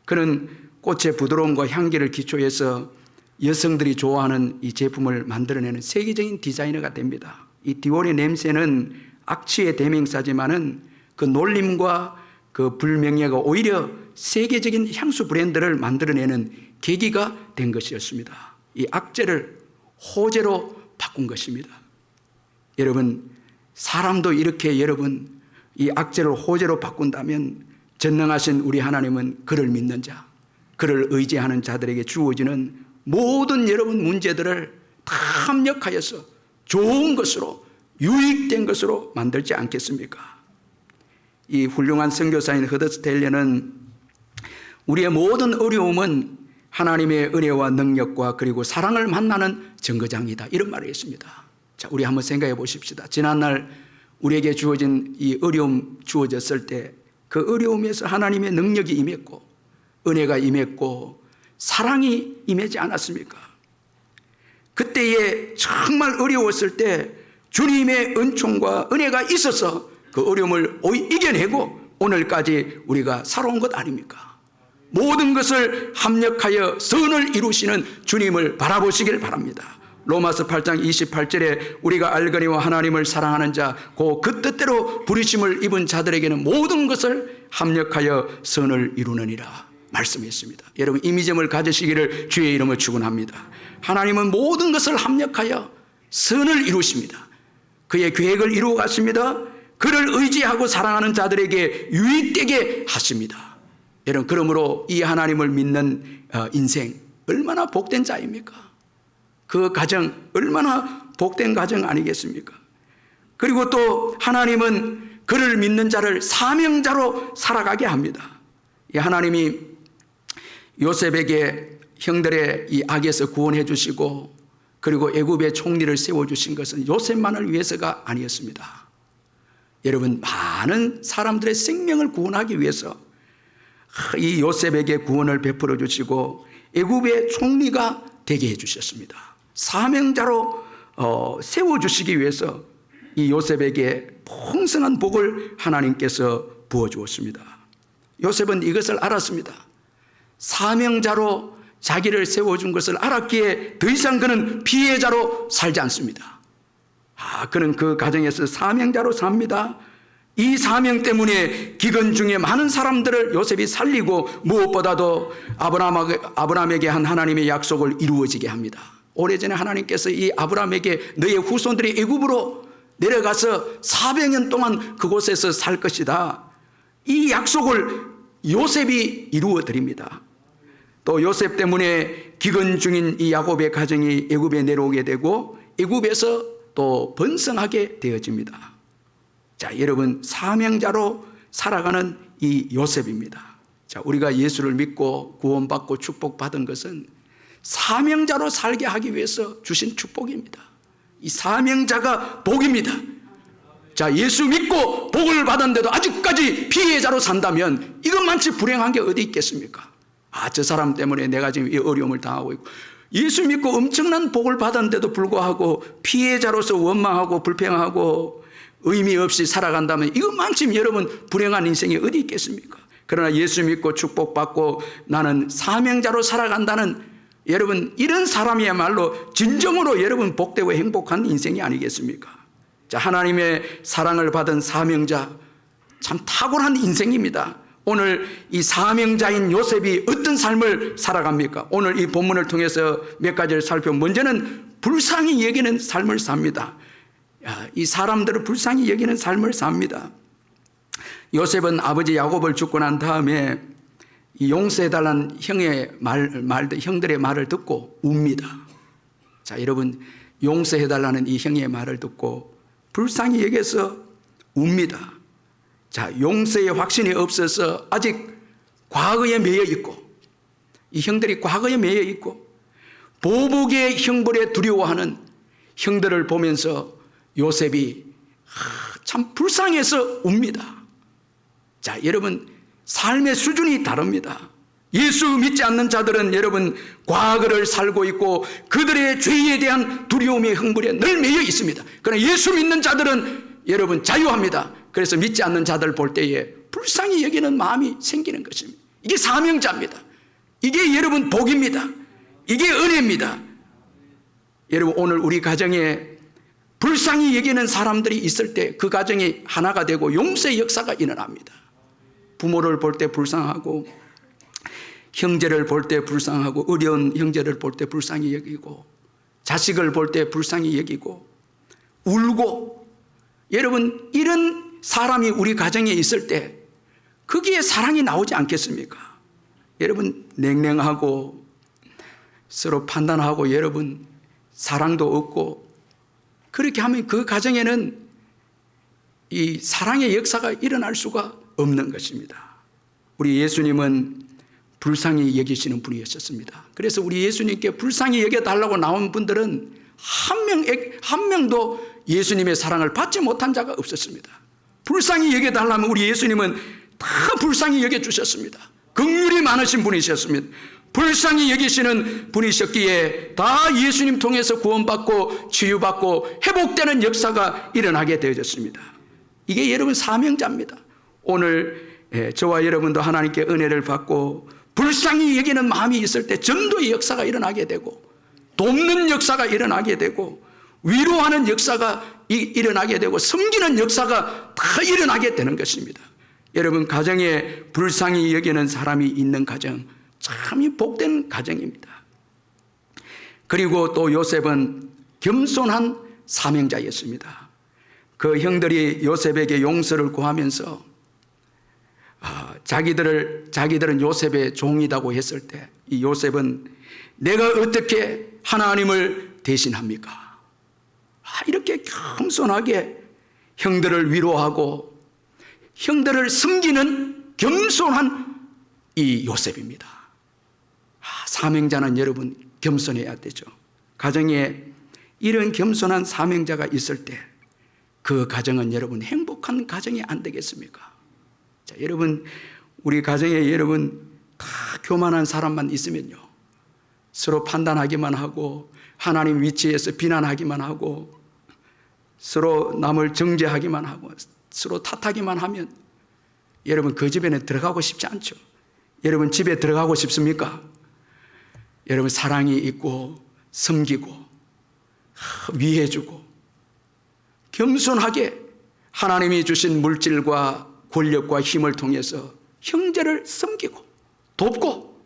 S1: 그는 꽃의 부드러움과 향기를 기초해서 여성들이 좋아하는 이 제품을 만들어내는 세계적인 디자이너가 됩니다. 이 디올의 냄새는 악취의 대명사지만은 그 놀림과 그 불명예가 오히려 세계적인 향수 브랜드를 만들어내는 계기가 된 것이었습니다. 이 악재를 호재로 바꾼 것입니다. 여러분, 사람도 이렇게 여러분 이 악재를 호재로 바꾼다면 전능하신 우리 하나님은 그를 믿는 자, 그를 의지하는 자들에게 주어지는 모든 여러분 문제들을 다 합력하여서 좋은 것으로 유익된 것으로 만들지 않겠습니까? 이 훌륭한 선교사인 허더스 테일러는 우리의 모든 어려움은 하나님의 은혜와 능력과 그리고 사랑을 만나는 정거장이다, 이런 말을 했습니다. 자, 우리 한번 생각해 보십시다. 지난날 우리에게 주어진 이 어려움 주어졌을 때 그 어려움에서 하나님의 능력이 임했고 은혜가 임했고 사랑이 임하지 않았습니까? 그때에 정말 어려웠을 때 주님의 은총과 은혜가 있어서 그 어려움을 이겨내고 오늘까지 우리가 살아온 것 아닙니까? 모든 것을 합력하여 선을 이루시는 주님을 바라보시길 바랍니다. 로마서 8장 28절에 우리가 알거니와 하나님을 사랑하는 자, 그 뜻대로 부르심을 입은 자들에게는 모든 것을 합력하여 선을 이루느니라 말씀했습니다. 여러분, 이 믿음을 가지시기를 주의 이름으로 축원합니다. 하나님은 모든 것을 합력하여 선을 이루십니다. 그의 계획을 이루어 갔습니다. 그를 의지하고 사랑하는 자들에게 유익되게 하십니다. 여러분, 그러므로 이 하나님을 믿는 인생 얼마나 복된 자입니까? 그 가정 얼마나 복된 가정 아니겠습니까? 그리고 또 하나님은 그를 믿는 자를 사명자로 살아가게 합니다. 이 하나님이 요셉에게 형들의 이 악에서 구원해 주시고 그리고 애굽의 총리를 세워주신 것은 요셉만을 위해서가 아니었습니다. 여러분, 많은 사람들의 생명을 구원하기 위해서 이 요셉에게 구원을 베풀어 주시고 애굽의 총리가 되게 해주셨습니다. 사명자로 세워주시기 위해서 이 요셉에게 풍성한 복을 하나님께서 부어주었습니다. 요셉은 이것을 알았습니다. 사명자로 자기를 세워준 것을 알았기에 더 이상 그는 피해자로 살지 않습니다. 그는 그 가정에서 사명자로 삽니다. 이 사명 때문에 기근 중에 많은 사람들을 요셉이 살리고 무엇보다도 아브라함에게 한 하나님의 약속을 이루어지게 합니다. 오래전에 하나님께서 이 아브라함에게 너의 후손들이 애굽으로 내려가서 400년 동안 그곳에서 살 것이다, 이 약속을 요셉이 이루어 드립니다. 또 요셉 때문에 기근 중인 이 야곱의 가정이 애굽에 내려오게 되고 애굽에서 또 번성하게 되어집니다. 자, 여러분, 사명자로 살아가는 이 요셉입니다. 자, 우리가 예수를 믿고 구원받고 축복받은 것은 사명자로 살게 하기 위해서 주신 축복입니다. 이 사명자가 복입니다. 자, 예수 믿고 복을 받았는데도 아직까지 피해자로 산다면 이것만치 불행한 게 어디 있겠습니까? 저 사람 때문에 내가 지금 이 어려움을 당하고 있고, 예수 믿고 엄청난 복을 받았는데도 불구하고 피해자로서 원망하고 불평하고 의미 없이 살아간다면 이것만큼 여러분 불행한 인생이 어디 있겠습니까? 그러나 예수 믿고 축복받고 나는 사명자로 살아간다는 여러분, 이런 사람이야말로 진정으로 여러분 복되고 행복한 인생이 아니겠습니까? 자, 하나님의 사랑을 받은 사명자, 참 탁월한 인생입니다. 오늘 이 사명자인 요셉이 어떤 삶을 살아갑니까? 오늘 이 본문을 통해서 몇 가지를 살펴보면, 먼저는 불쌍히 여기는 삶을 삽니다. 이 사람들을 불쌍히 여기는 삶을 삽니다. 요셉은 아버지 야곱을 죽고 난 다음에 용서해달라는 형들의 말을 듣고 웁니다. 자, 여러분, 용서해달라는 이 형의 말을 듣고 불쌍히 여겨서 웁니다. 자, 용서의 확신이 없어서 아직 과거에 매여 있고, 이 형들이 과거에 매여 있고 보복의 형벌에 두려워하는 형들을 보면서 요셉이 참 불쌍해서 웁니다. 자, 여러분, 삶의 수준이 다릅니다. 예수 믿지 않는 자들은 여러분 과거를 살고 있고 그들의 죄에 대한 두려움의 흥분에 늘 매여 있습니다. 그러나 예수 믿는 자들은 여러분 자유합니다. 그래서 믿지 않는 자들 볼 때에 불쌍히 여기는 마음이 생기는 것입니다. 이게 사명자입니다. 이게 여러분 복입니다. 이게 은혜입니다. 여러분 오늘 우리 가정에 불쌍히 여기는 사람들이 있을 때 그 가정이 하나가 되고 용서의 역사가 일어납니다. 부모를 볼 때 불쌍하고 형제를 볼 때 불쌍하고 어려운 형제를 볼 때 불쌍히 여기고 자식을 볼 때 불쌍히 여기고 울고 여러분 이런 사람이 우리 가정에 있을 때 거기에 사랑이 나오지 않겠습니까? 여러분 냉랭하고 서로 판단하고 여러분 사랑도 없고 그렇게 하면 그 가정에는 이 사랑의 역사가 일어날 수가 없는 것입니다. 우리 예수님은 불쌍히 여기시는 분이었습니다. 그래서 우리 예수님께 불쌍히 여겨달라고 나온 분들은 한 명도 예수님의 사랑을 받지 못한 자가 없었습니다. 불쌍히 여겨달라면 우리 예수님은 다 불쌍히 여겨주셨습니다. 긍휼이 많으신 분이셨습니다. 불쌍히 여기시는 분이셨기에 다 예수님 통해서 구원받고 치유받고 회복되는 역사가 일어나게 되어졌습니다. 이게 여러분 사명자입니다. 오늘 저와 여러분도 하나님께 은혜를 받고 불쌍히 여기는 마음이 있을 때 전도의 역사가 일어나게 되고 돕는 역사가 일어나게 되고 위로하는 역사가 일어나게 되고 섬기는 역사가 다 일어나게 되는 것입니다. 여러분 가정에 불쌍히 여기는 사람이 있는 가정 참 복된 가정입니다. 그리고 또 요셉은 겸손한 사명자였습니다. 그 형들이 요셉에게 용서를 구하면서 자기들은 요셉의 종이라고 했을 때 이 요셉은 내가 어떻게 하나님을 대신합니까? 이렇게 겸손하게 형들을 위로하고 형들을 섬기는 겸손한 이 요셉입니다. 사명자는 여러분 겸손해야 되죠. 가정에 이런 겸손한 사명자가 있을 때 그 가정은 여러분 행복한 가정이 안 되겠습니까? 자, 여러분 우리 가정에 여러분 다 교만한 사람만 있으면요 서로 판단하기만 하고 하나님 위치에서 비난하기만 하고 서로 남을 정죄하기만 하고 서로 탓하기만 하면 여러분 그 집에는 들어가고 싶지 않죠. 여러분 집에 들어가고 싶습니까? 여러분 사랑이 있고 섬기고 위해주고 겸손하게 하나님이 주신 물질과 권력과 힘을 통해서 형제를 섬기고 돕고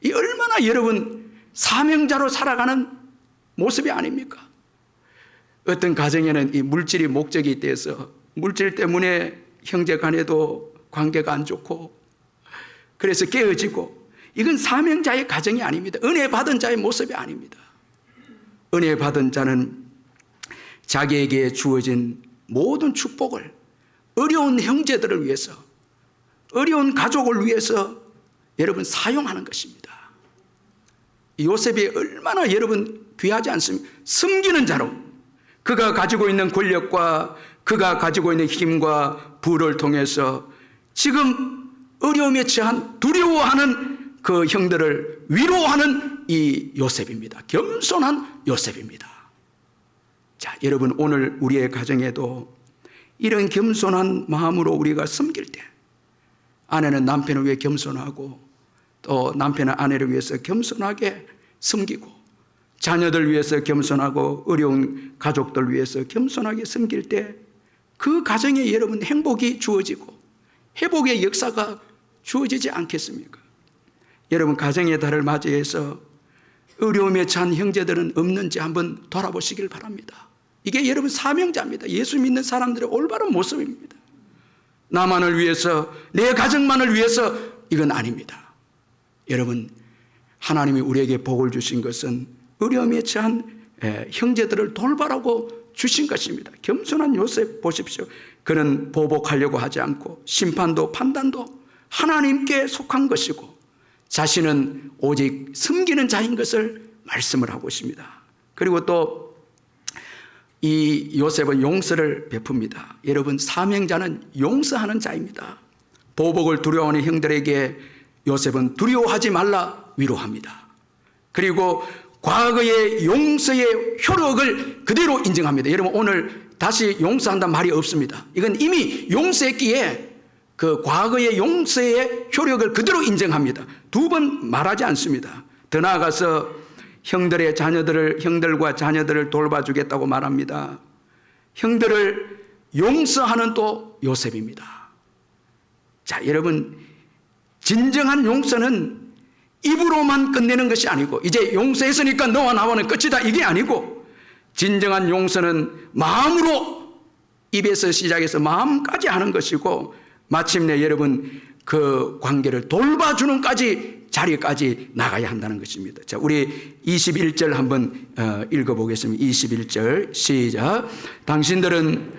S1: 이 얼마나 여러분 사명자로 살아가는 모습이 아닙니까? 어떤 가정에는 이 물질이 목적이 돼서 물질 때문에 형제 간에도 관계가 안 좋고 그래서 깨어지고 이건 사명자의 가정이 아닙니다. 은혜 받은 자의 모습이 아닙니다. 은혜 받은 자는 자기에게 주어진 모든 축복을 어려운 형제들을 위해서 어려운 가족을 위해서 여러분 사용하는 것입니다. 요셉이 얼마나 여러분 귀하지 않습니까? 섬기는 자로 그가 가지고 있는 권력과 그가 가지고 있는 힘과 부를 통해서 지금 어려움에 처한 두려워하는 그 형들을 위로하는 이 요셉입니다. 겸손한 요셉입니다. 자, 여러분 오늘 우리의 가정에도 이런 겸손한 마음으로 우리가 섬길 때 아내는 남편을 위해 겸손하고 또 남편은 아내를 위해서 겸손하게 섬기고 자녀들 위해서 겸손하고 어려운 가족들 위해서 겸손하게 섬길 때 그 가정에 여러분 행복이 주어지고 회복의 역사가 주어지지 않겠습니까? 여러분 가정의 달을 맞이해서 어려움에 찬 형제들은 없는지 한번 돌아보시길 바랍니다. 이게 여러분 사명자입니다. 예수 믿는 사람들의 올바른 모습입니다. 나만을 위해서 내 가정만을 위해서 이건 아닙니다. 여러분 하나님이 우리에게 복을 주신 것은 어려움에 처한 형제들을 돌바라고 주신 것입니다. 겸손한 요셉 보십시오. 그는 보복하려고 하지 않고 심판도 판단도 하나님께 속한 것이고 자신은 오직 섬기는 자인 것을 말씀을 하고 있습니다. 그리고 또 이 요셉은 용서를 베풉니다. 여러분 사명자는 용서하는 자입니다. 보복을 두려워하는 형들에게 요셉은 두려워하지 말라 위로합니다. 그리고 과거의 용서의 효력을 그대로 인정합니다. 여러분 오늘 다시 용서한다는 말이 없습니다. 이건 이미 용서했기에 그 과거의 용서의 효력을 그대로 인정합니다. 두 번 말하지 않습니다. 더 나아가서 형들과 자녀들을 돌봐주겠다고 말합니다. 형들을 용서하는 또 요셉입니다. 자, 여러분, 진정한 용서는 입으로만 끝내는 것이 아니고, 이제 용서했으니까 너와 나와는 끝이다, 이게 아니고, 진정한 용서는 마음으로, 입에서 시작해서 마음까지 하는 것이고, 마침내 여러분 그 관계를 돌봐주는까지 자리까지 나가야 한다는 것입니다. 자, 우리 21절 한번 읽어보겠습니다. 21절 시작. 당신들은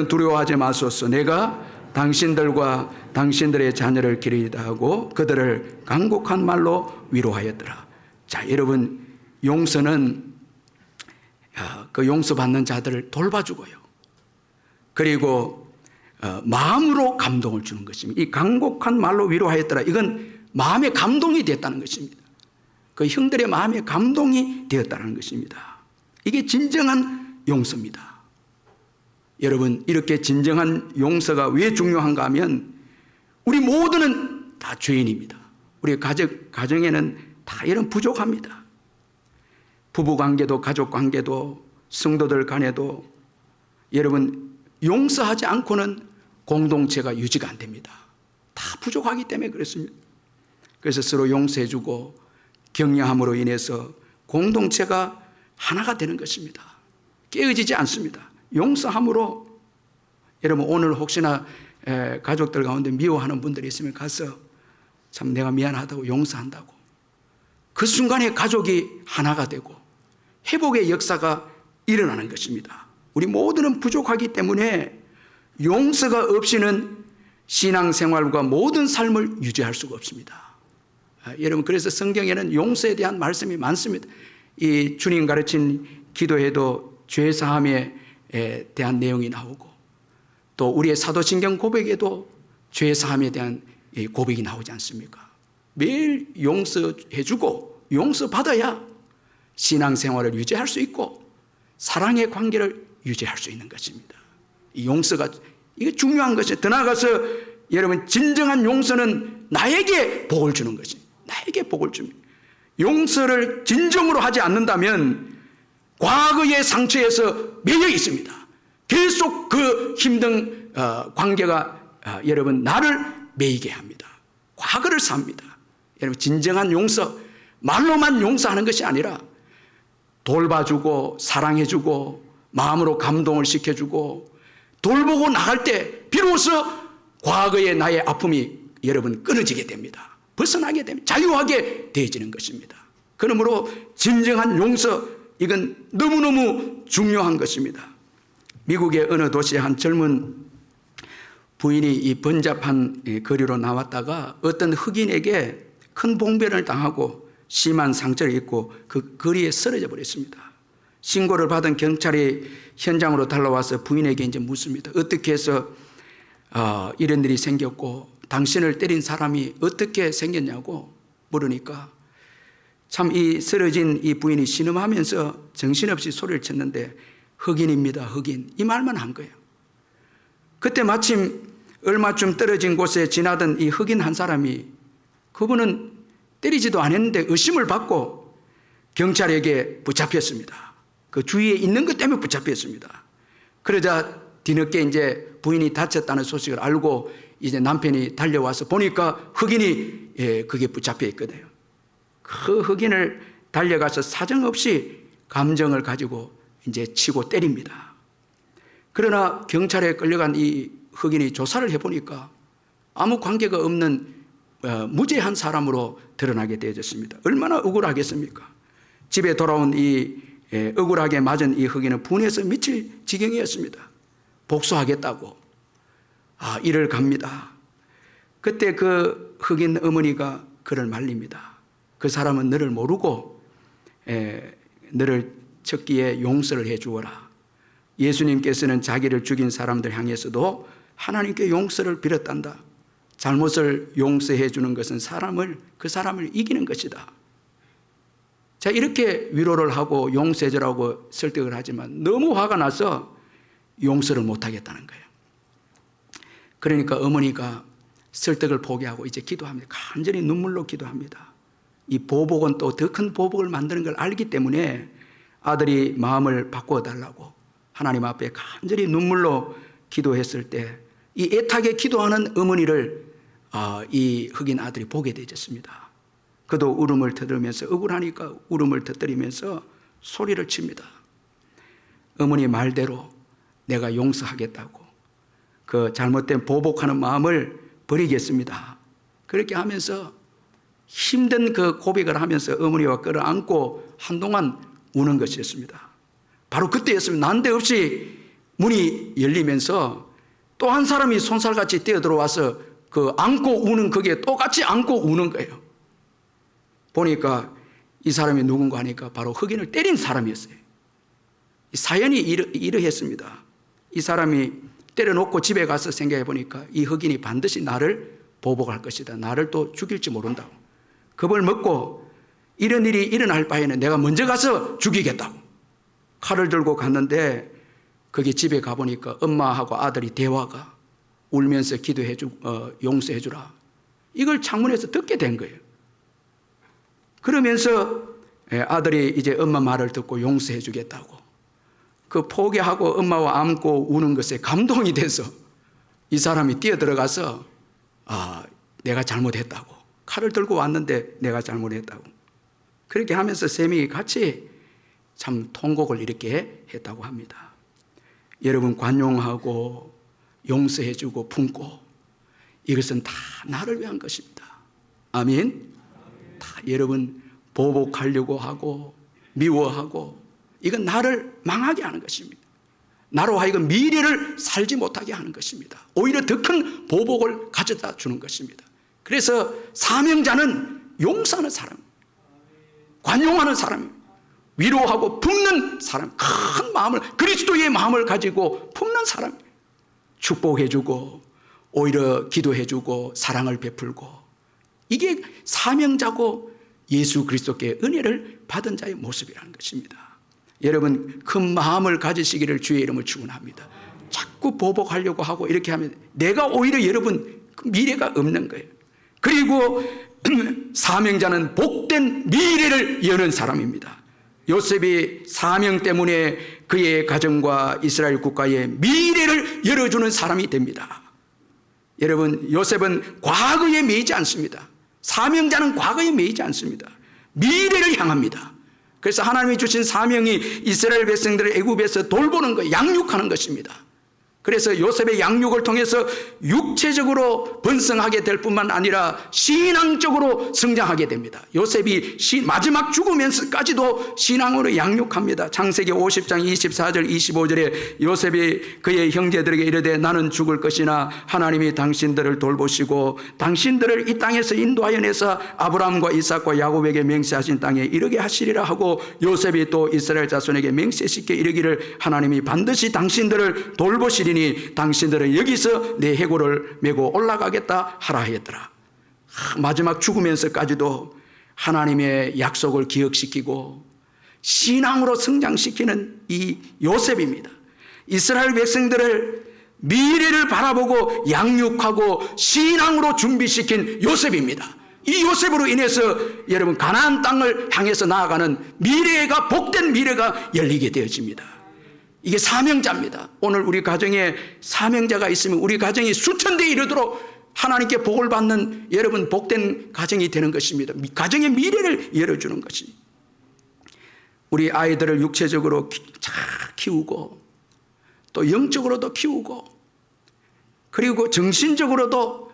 S1: 두려워하지 마소서. 내가 당신들과 당신들의 자녀를 기르리다 하고 그들을 간곡한 말로 위로하였더라. 자, 여러분, 용서는 그 용서받는 자들을 돌봐주고요. 그리고 마음으로 감동을 주는 것입니다. 이 간곡한 말로 위로하였더라. 이건 마음의 감동이 됐다는 것입니다. 그 형들의 마음의 감동이 되었다는 것입니다. 이게 진정한 용서입니다. 여러분, 이렇게 진정한 용서가 왜 중요한가 하면 우리 모두는 다 죄인입니다. 우리 가정에는 다 이런 부족합니다. 부부관계도 가족관계도 성도들 간에도 여러분 용서하지 않고는 공동체가 유지가 안 됩니다. 다 부족하기 때문에 그렇습니다. 그래서 서로 용서해주고 격려함으로 인해서 공동체가 하나가 되는 것입니다. 깨어지지 않습니다. 용서함으로 여러분 오늘 혹시나 가족들 가운데 미워하는 분들이 있으면 가서 참 내가 미안하다고 용서한다고 그 순간에 가족이 하나가 되고 회복의 역사가 일어나는 것입니다. 우리 모두는 부족하기 때문에 용서가 없이는 신앙생활과 모든 삶을 유지할 수가 없습니다. 여러분 그래서 성경에는 용서에 대한 말씀이 많습니다. 이 주님 가르친 기도에도 죄사함에 대한 내용이 나오고 또 우리의 사도신경 고백에도 죄사함에 대한 고백이 나오지 않습니까? 매일 용서해주고 용서받아야 신앙생활을 유지할 수 있고 사랑의 관계를 유지할 수 있는 것입니다. 이 용서가 이게 중요한 것이에요. 더 나아가서 여러분 진정한 용서는 나에게 복을 주는 것입니다. 나에게 복을 줍니다. 용서를 진정으로 하지 않는다면 과거의 상처에서 매여 있습니다. 계속 그 힘든 관계가 여러분 나를 매이게 합니다. 과거를 삽니다. 여러분 진정한 용서, 말로만 용서하는 것이 아니라 돌봐주고 사랑해주고 마음으로 감동을 시켜주고 돌보고 나갈 때 비로소 과거의 나의 아픔이 여러분 끊어지게 됩니다. 벗어나게 됩니다. 자유하게 되어지는 것입니다. 그러므로 진정한 용서 이건 너무너무 중요한 것입니다. 미국의 어느 도시에 한 젊은 부인이 이 번잡한 거리로 나왔다가 어떤 흑인에게 큰 봉변을 당하고 심한 상처를 입고 그 거리에 쓰러져 버렸습니다. 신고를 받은 경찰이 현장으로 달려와서 부인에게 이제 묻습니다. 어떻게 해서 이런 일이 생겼고 당신을 때린 사람이 어떻게 생겼냐고 물으니까 참 이 쓰러진 이 부인이 신음하면서 정신없이 소리를 쳤는데 흑인입니다. 흑인. 이 말만 한 거예요. 그때 마침 얼마쯤 떨어진 곳에 지나던 이 흑인 한 사람이 그분은 때리지도 않았는데 의심을 받고 경찰에게 붙잡혔습니다. 그 주위에 있는 것 때문에 붙잡혔습니다. 그러자 뒤늦게 이제 부인이 다쳤다는 소식을 알고 이제 남편이 달려와서 보니까 흑인이 그게 붙잡혀 있거든요. 그 흑인을 달려가서 사정없이 감정을 가지고 이제 치고 때립니다. 그러나 경찰에 끌려간 이 흑인이 조사를 해보니까 아무 관계가 없는 무죄한 사람으로 드러나게 되어졌습니다. 얼마나 억울하겠습니까? 집에 돌아온 이 억울하게 맞은 이 흑인은 분해서 미칠 지경이었습니다. 복수하겠다고 일을 갑니다. 그때 그 흑인 어머니가 그를 말립니다. 그 사람은 너를 모르고 너를 쳤기에 용서를 해 주어라. 예수님께서는 자기를 죽인 사람들 향해서도 하나님께 용서를 빌었단다. 잘못을 용서해 주는 것은 그 사람을 이기는 것이다. 자, 이렇게 위로를 하고 용서해 주라고 설득을 하지만 너무 화가 나서 용서를 못 하겠다는 거예요. 그러니까 어머니가 설득을 포기하고 이제 기도합니다. 간절히 눈물로 기도합니다. 이 보복은 또 더 큰 보복을 만드는 걸 알기 때문에 아들이 마음을 바꾸어 달라고 하나님 앞에 간절히 눈물로 기도했을 때 이 애타게 기도하는 어머니를 이 흑인 아들이 보게 되었습니다. 그도 울음을 터뜨리면서 억울하니까 울음을 터뜨리면서 소리를 칩니다. 어머니 말대로 내가 용서하겠다고 그 잘못된 보복하는 마음을 버리겠습니다. 그렇게 하면서 힘든 그 고백을 하면서 어머니와 끌어안고 한동안 우는 것이었습니다. 바로 그때였습니다. 난데없이 문이 열리면서 또 한 사람이 손살같이 뛰어들어와서 그 안고 우는 그게 똑같이 안고 우는 거예요. 보니까 이 사람이 누군가 하니까 바로 흑인을 때린 사람이었어요. 이 사연이 이러했습니다. 이 사람이 때려놓고 집에 가서 생각해 보니까 이 흑인이 반드시 나를 보복할 것이다. 나를 또 죽일지 모른다고. 겁을 먹고 이런 일이 일어날 바에는 내가 먼저 가서 죽이겠다고. 칼을 들고 갔는데 거기 집에 가보니까 엄마하고 아들이 대화가 울면서 용서해 주라. 이걸 창문에서 듣게 된 거예요. 그러면서 아들이 이제 엄마 말을 듣고 용서해 주겠다고. 그 포기하고 엄마와 안고 우는 것에 감동이 돼서 이 사람이 뛰어들어가서 내가 잘못했다고. 칼을 들고 왔는데 내가 잘못했다고. 그렇게 하면서 세 명이 같이 참 통곡을 이렇게 했다고 합니다. 여러분, 관용하고 용서해주고 품고 이것은 다 나를 위한 것입니다. 아멘. 다 여러분 보복하려고 하고 미워하고 이건 나를 망하게 하는 것입니다. 나로 하여금 미래를 살지 못하게 하는 것입니다. 오히려 더 큰 보복을 가져다 주는 것입니다. 그래서 사명자는 용서하는 사람, 관용하는 사람, 위로하고 품는 사람, 큰 마음을, 그리스도의 마음을 가지고 품는 사람, 축복해주고 오히려 기도해주고 사랑을 베풀고, 이게 사명자고 예수 그리스도께 은혜를 받은 자의 모습이라는 것입니다. 여러분, 큰 마음을 가지시기를 주의 이름을 축원합니다. 자꾸 보복하려고 하고 이렇게 하면 내가 오히려 여러분 미래가 없는 거예요. 그리고 사명자는 복된 미래를 여는 사람입니다. 요셉이 사명 때문에 그의 가정과 이스라엘 국가의 미래를 열어주는 사람이 됩니다. 여러분, 요셉은 과거에 매이지 않습니다. 사명자는 과거에 매이지 않습니다. 미래를 향합니다. 그래서 하나님이 주신 사명이 이스라엘 백성들을 애굽에서 돌보는 것, 양육하는 것입니다. 그래서 요셉의 양육을 통해서 육체적으로 번성하게 될 뿐만 아니라 신앙적으로 성장하게 됩니다. 요셉이 마지막 죽으면서까지도 신앙으로 양육합니다. 창세기 50장 24절 25절에 요셉이 그의 형제들에게 이르되 나는 죽을 것이나 하나님이 당신들을 돌보시고 당신들을 이 땅에서 인도하여 내서 아브라함과 이삭과 야곱에게 맹세하신 땅에 이르게 하시리라 하고, 요셉이 또 이스라엘 자손에게 맹세시켜 이르기를 하나님이 반드시 당신들을 돌보시리 당신들은 여기서 내 해골을 메고 올라가겠다 하라 했더라. 마지막 죽으면서까지도 하나님의 약속을 기억시키고 신앙으로 성장시키는 이 요셉입니다. 이스라엘 백성들을 미래를 바라보고 양육하고 신앙으로 준비시킨 요셉입니다. 이 요셉으로 인해서 여러분 가나안 땅을 향해서 나아가는 미래가, 복된 미래가 열리게 되어집니다. 이게 사명자입니다. 오늘 우리 가정에 사명자가 있으면 우리 가정이 수천대에 이르도록 하나님께 복을 받는 여러분 복된 가정이 되는 것입니다. 가정의 미래를 열어주는 것이. 우리 아이들을 육체적으로 잘 키우고 또 영적으로도 키우고 그리고 정신적으로도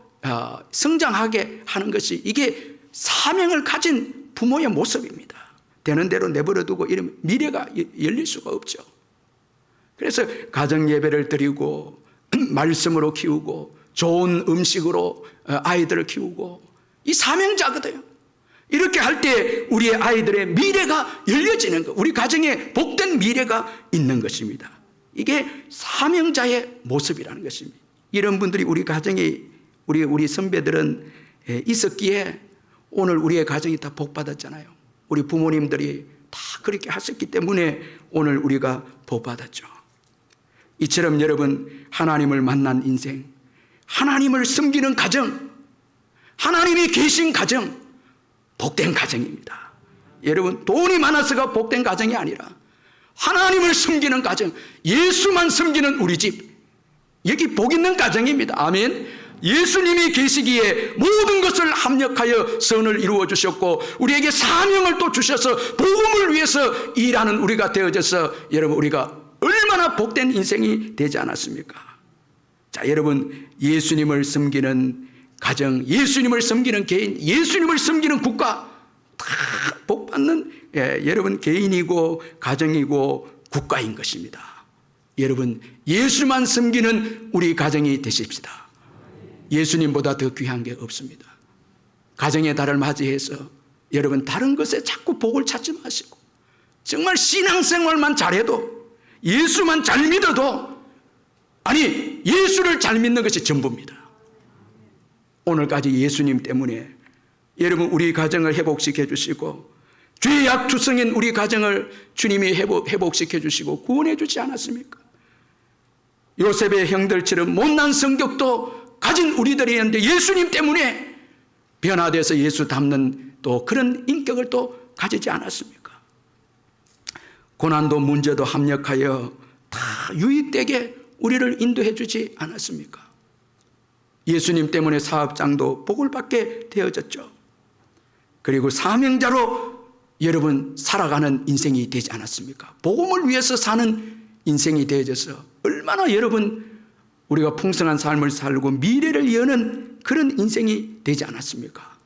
S1: 성장하게 하는 것이, 이게 사명을 가진 부모의 모습입니다. 되는 대로 내버려두고 이러면 미래가 열릴 수가 없죠. 그래서 가정 예배를 드리고 말씀으로 키우고 좋은 음식으로 아이들을 키우고, 이 사명자거든요. 이렇게 할 때 우리의 아이들의 미래가 열려지는 것, 우리 가정에 복된 미래가 있는 것입니다. 이게 사명자의 모습이라는 것입니다. 이런 분들이 우리 가정에 우리 선배들은 있었기에 오늘 우리의 가정이 다 복받았잖아요. 우리 부모님들이 다 그렇게 하셨기 때문에 오늘 우리가 복받았죠. 이처럼 여러분, 하나님을 만난 인생, 하나님을 섬기는 가정, 하나님이 계신 가정, 복된 가정입니다. 여러분, 돈이 많아서가 복된 가정이 아니라 하나님을 섬기는 가정, 예수만 섬기는 우리 집, 여기 복 있는 가정입니다. 아멘. 예수님이 계시기에 모든 것을 합력하여 선을 이루어 주셨고 우리에게 사명을 또 주셔서 복음을 위해서 일하는 우리가 되어져서 여러분, 우리가 얼마나 복된 인생이 되지 않았습니까? 자, 여러분, 예수님을 섬기는 가정, 예수님을 섬기는 개인, 예수님을 섬기는 국가, 다 복받는 여러분 개인이고 가정이고 국가인 것입니다. 여러분, 예수만 섬기는 우리 가정이 되십시다. 예수님보다 더 귀한 게 없습니다. 가정의 달을 맞이해서 여러분, 다른 것에 자꾸 복을 찾지 마시고 정말 신앙생활만 잘해도, 예수만 잘 믿어도, 아니 예수를 잘 믿는 것이 전부입니다. 오늘까지 예수님 때문에 여러분, 우리 가정을 회복시켜 주시고 죄악 투성인 우리 가정을 주님이 회복시켜 주시고 구원해 주지 않았습니까? 요셉의 형들처럼 못난 성격도 가진 우리들이었는데 예수님 때문에 변화돼서 예수 닮는 또 그런 인격을 또 가지지 않았습니까? 고난도 문제도 합력하여 다 유익되게 우리를 인도해 주지 않았습니까? 예수님 때문에 사업장도 복을 받게 되어졌죠. 그리고 사명자로 여러분 살아가는 인생이 되지 않았습니까? 복음을 위해서 사는 인생이 되어져서 얼마나 여러분 우리가 풍성한 삶을 살고 미래를 여는 그런 인생이 되지 않았습니까?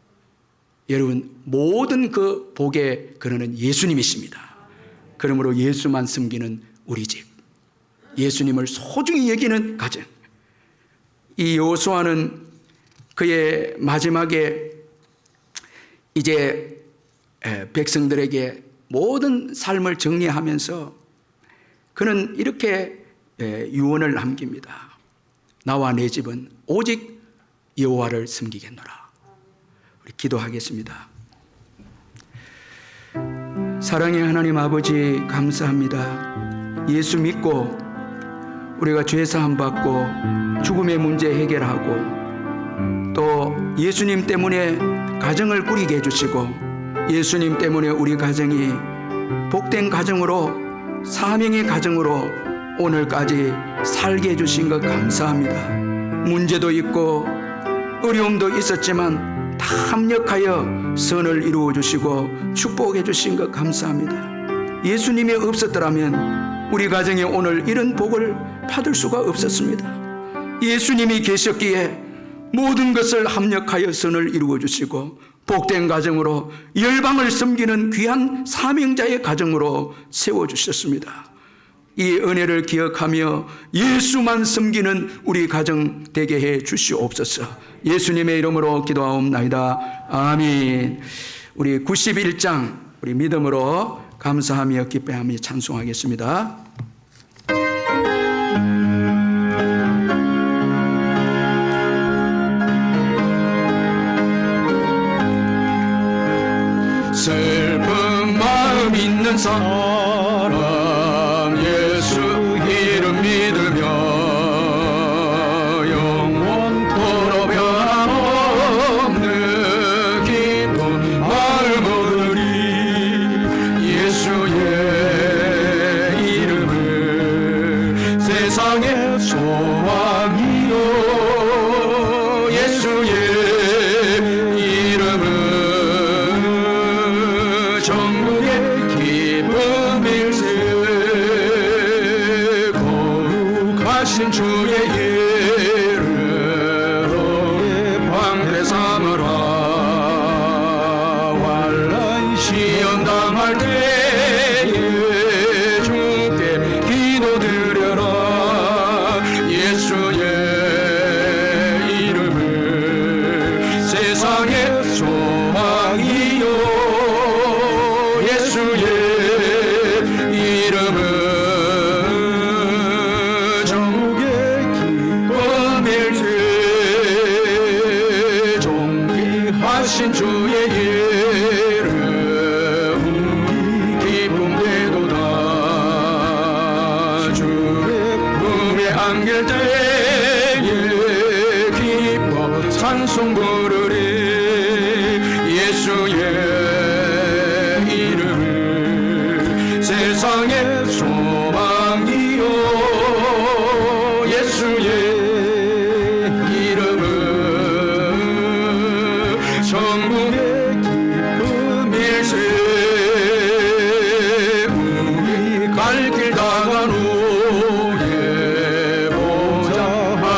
S1: 여러분, 모든 그 복의 근원은 예수님이십니다. 그러므로 예수만 섬기는 우리 집, 예수님을 소중히 여기는 가정. 이 여호수아는 그의 마지막에 이제 백성들에게 모든 삶을 정리하면서 그는 이렇게 유언을 남깁니다. 나와 내 집은 오직 여호와를 섬기겠노라. 우리 기도하겠습니다. 사랑의 하나님 아버지, 감사합니다. 예수 믿고 우리가 죄사함 받고 죽음의 문제 해결하고 또 예수님 때문에 가정을 꾸리게 해주시고 예수님 때문에 우리 가정이 복된 가정으로, 사명의 가정으로 오늘까지 살게 해주신 것 감사합니다. 문제도 있고 어려움도 있었지만 다 합력하여 선을 이루어 주시고 축복해 주신 것 감사합니다. 예수님이 없었더라면 우리 가정에 오늘 이런 복을 받을 수가 없었습니다. 예수님이 계셨기에 모든 것을 합력하여 선을 이루어 주시고 복된 가정으로 열방을 섬기는 귀한 사명자의 가정으로 세워주셨습니다. 이 은혜를 기억하며 예수만 섬기는 우리 가정 되게 해 주시옵소서. 예수님의 이름으로 기도하옵나이다. 아멘. 우리 91장 우리 믿음으로 감사하며 기뻐하며 찬송하겠습니다.
S2: 슬픈 마음 있는 사람 예수 이름 믿으며 영원토록 변함없는 기쁜 마음 얻으리. 예수의 이름을 세상의 소망이요 예수의 이름을 전국의 기쁨일세. 거룩하신 주의 이름으로 방패 삼으라. 환난 시험 당할 때에 주께 기도드려라. 예수의 이름을 세상의 소망이요 예수의 이름은 전국의 기쁨일세. 영원하신 주의 이름 기쁨되도다. 주의 품에 안길 때에 기뻐 찬송 부르리. 예수의 이름을 세상의 소망이요. 예수의 이름은 천국의 기쁨일세. 우리 갈 길 다간 후에 보좌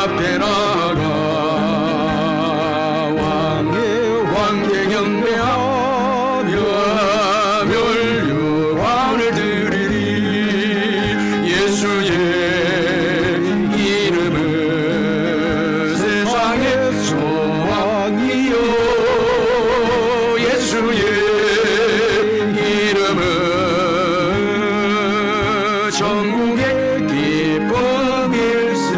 S2: 앞에 나가 왕께 경배하며 멸류관을 드리리. 예수의 이름은 세상의 소망이요. 예수의 이름은 천국의 기쁨일세.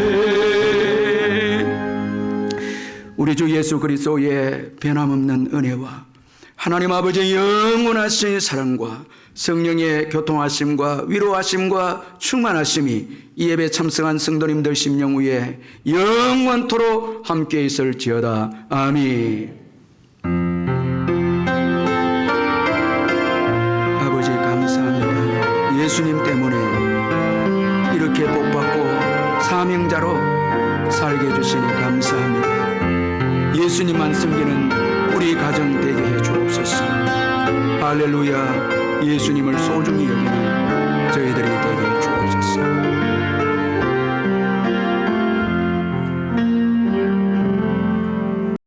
S1: 우리 주 예수 그리스도의 변함없는 은혜와 하나님 아버지의 영원하신 사랑과 성령의 교통하심과 위로하심과 충만하심이 이 예배 참석한 성도님들 심령 위에 영원토록 함께 있을지어다. 아멘. 아버지 감사합니다. 예수님 때문에 이렇게 복받고 사명자로 살게 해주시니 감사합니다. 예수님만 섬기는 우리 가정 되게 해 주옵소서. 할렐루야. 예수님을 소중히 여기는 저희들이 되게 해 주옵소서.